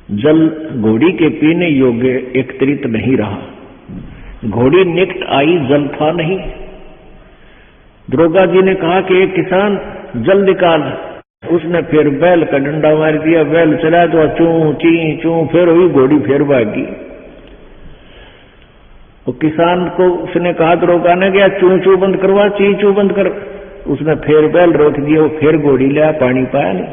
जल घोड़ी के पीने योग्य एकत्रित नहीं रहा, घोड़ी निकट आई, जल था नहीं। दरोगा जी ने कहा कि एक किसान जल निकाल। उसने फिर बैल का डंडा मार दिया, बैल चला तो चू ची चू, फिर हुई घोड़ी, फिर भागी। वो किसान को उसने कहा, दरोगा ने गया चू चू बंद करवा, ची चू बंद कर। उसने फिर बैल रोक दिया, वो फिर घोड़ी लिया, पानी पाया नहीं।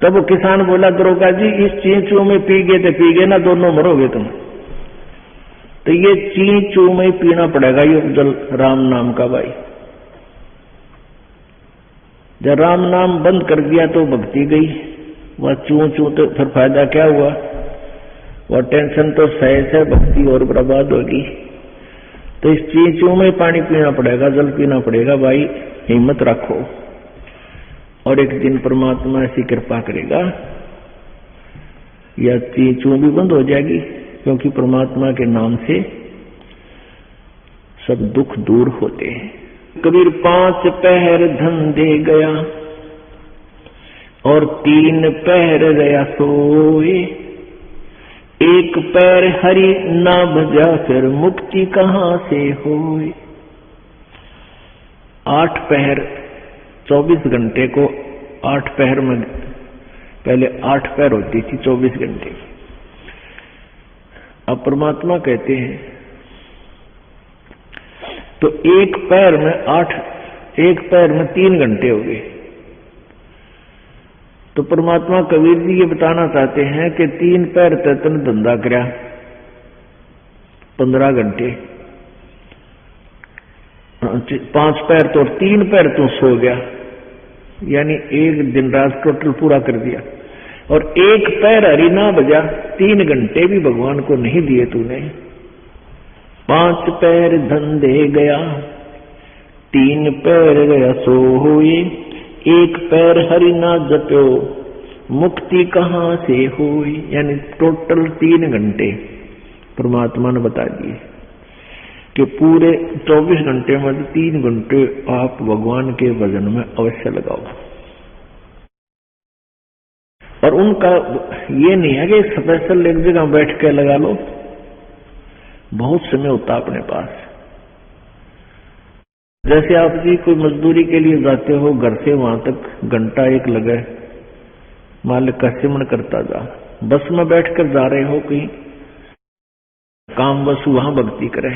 तब वो किसान बोला, दरोगा जी इस ची चू में पी गए तो पी गए ना, दोनों मरोगे तुम। तो ये ची चू में पीना पड़ेगा ये जल, राम नाम का भाई। जब राम नाम बंद कर दिया तो भक्ति गई, वह चू चू तो फिर फायदा क्या हुआ, वह टेंशन तो सहे से भक्ति और बर्बाद होगी। तो इस ची चू में पानी पीना पड़ेगा, जल पीना पड़ेगा भाई, हिम्मत रखो और एक दिन परमात्मा ऐसी कृपा करेगा या ची चू भी बंद हो जाएगी, क्योंकि परमात्मा के नाम से सब दुख दूर होते हैं। कबीर 5 पहर धन दे गया और 3 पहर रया सोए, एक पैर हरि ना भजा फिर मुक्ति कहां से होए। 8 पहर 24 घंटे को 8 पहर में, पहले 8 पहर होती थी 24 घंटे। अब परमात्मा कहते हैं तो एक पैर में 8, एक पैर में 3 घंटे हो गए। तो परमात्मा कबीर जी ये बताना चाहते हैं कि 3 पैर तन धंधा करया 15 घंटे, 5 पैर तो 3 पैर तो सो गया, यानी एक दिन रात टोटल पूरा कर दिया। और 1 पैर हरि ना बजा, 3 घंटे भी भगवान को नहीं दिए तूने। 5 पैर धंधे गया, 3 पैर गया सो हुए, 1 पैर हरि ना जप्यो, मुक्ति कहां से हुई। यानी टोटल 3 घंटे परमात्मा ने बता दिए कि पूरे 24 घंटे में 3 घंटे आप भगवान के भजन में अवश्य लगाओ। और उनका ये नहीं है कि स्पेशल एक जगह बैठ के लगा लो, बहुत समय होता अपने पास। जैसे आप जी कोई मजदूरी के लिए जाते हो, घर से वहां तक घंटा 1 लगे, मालिक का सिमरण करता जा। बस में बैठकर जा रहे हो कहीं काम, बस वहां भक्ति करें।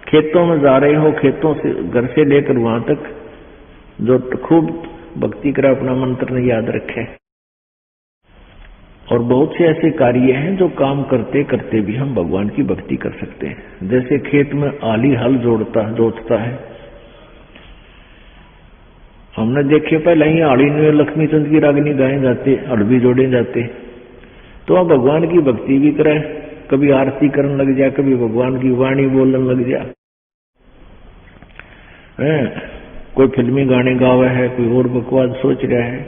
खेतों में जा रहे हो, खेतों से घर से लेकर वहां तक जो खूब भक्ति करे, अपना मंत्र नहीं याद रखे। और बहुत से ऐसे कार्य हैं जो काम करते करते भी हम भगवान की भक्ति कर सकते हैं। जैसे खेत में आली हल जोतता है, हमने देखे पहले ही आड़ी में लक्ष्मी चंद की रागनी गाए जाते, हल भी जोड़े जाते। तो आप भगवान की भक्ति भी करें, कभी आरती करने लग जाए, कभी भगवान की वाणी बोलने लग जाए। कोई फिल्मी गाने गावे है, कोई और बकवास सोच रहा है।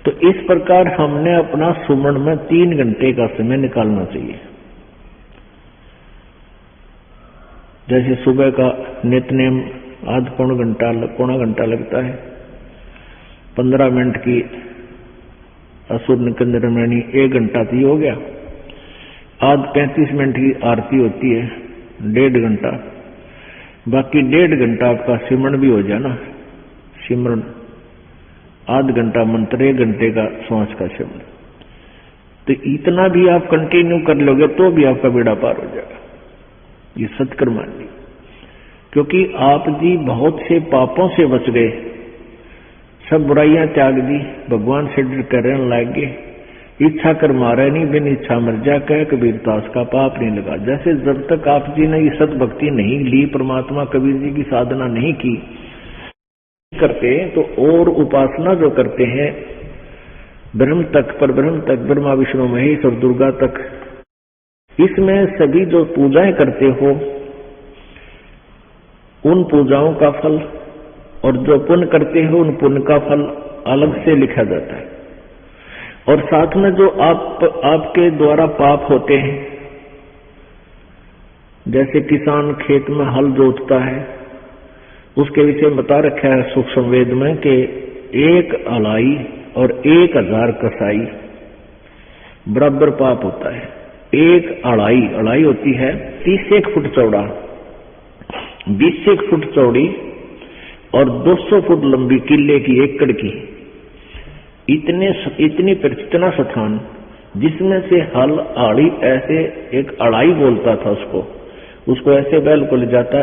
तो इस प्रकार हमने अपना सुमरण में 3 घंटे का समय निकालना चाहिए। जैसे सुबह का नित्यनेम पौना घंटा लगता है, 15 मिनट की असुर निकंदन रामायणी 1 घंटा तो हो गया। आज 35 मिनट की आरती होती है, 1.5 घंटा, बाकी 1.5 घंटा आपका सिमरण भी हो जाए ना। सिमरण आध घंटा मंत्र, 1 घंटे का श्वास का सिमरण, तो इतना भी आप कंटिन्यू कर लोगे तो भी आपका बेड़ा पार हो जाएगा। ये सत्कर्म मान ली, क्योंकि आप जी बहुत से पापों से बच गए, सब बुराइयां त्याग दी, भगवान से डर कर रहने लग गए। इच्छा कर मारे नहीं, बिन इच्छा मर जा, कह कबीर दास का पाप नहीं लगा। जैसे जब तक आप जी ने ये सत भक्ति नहीं ली, परमात्मा कबीर जी की साधना नहीं की करते, तो और उपासना जो करते हैं ब्रह्म तक, पर ब्रह्म तक, ब्रह्मा विष्णु महेश और दुर्गा तक, इसमें सभी जो पूजाएं करते हो उन पूजाओं का फल और जो पुण्य करते हो उन पुण्य का फल अलग से लिखा जाता है। और साथ में जो आपके द्वारा पाप होते हैं, जैसे किसान खेत में हल जोतता है, उसके विषय में बता रखा है सूक्ष्म वेद में कि 1 अलाई और 1000 कसाई बराबर पाप होता है। 1 अड़ाई होती है 30 फुट चौड़ा, 20 फुट चौड़ी और 200 फुट लंबी, किले की, एकड़ की, इतना स्थान जिसमें से हल आड़ी ऐसे एक अड़ाई बोलता था उसको ऐसे बैल को ले जाता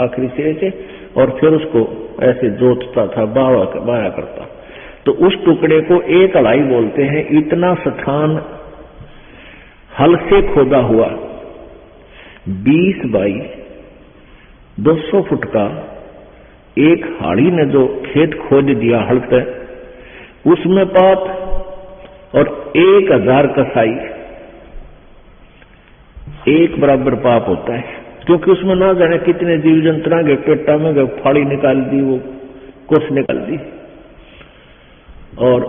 आखिरी सिरे से और फिर उसको ऐसे जोतता था, बाया करता। तो उस टुकड़े को 1 अड़ाई बोलते हैं। इतना स्थान हल से खोदा हुआ 20 बाई 200 फुट का एक हाड़ी ने जो खेत खोद दिया हल से, उसमें पाप और 1000 कसाई, 1 बराबर पाप होता है। क्योंकि उसमें ना जाने कितने जीव जंतुओं के पेटा में फाड़ी निकाल दी, वो कुछ निकाल दी, और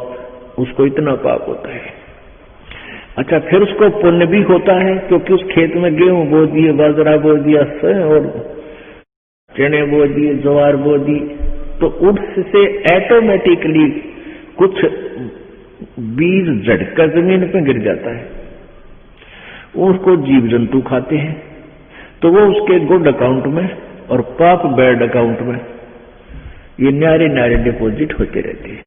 उसको इतना पाप होता है। अच्छा, फिर उसको पुण्य भी होता है, क्योंकि उस खेत में गेहूं बो दिए, बाजरा बो दिया और चने बो दिए, ज्वार बो दी, तो उससे ऑटोमेटिकली कुछ बीज झटका जमीन पे गिर जाता है, उसको जीव जंतु खाते हैं, तो वो उसके गुड अकाउंट में और पाप बैड अकाउंट में ये न्यारे डिपॉजिट होते रहते हैं।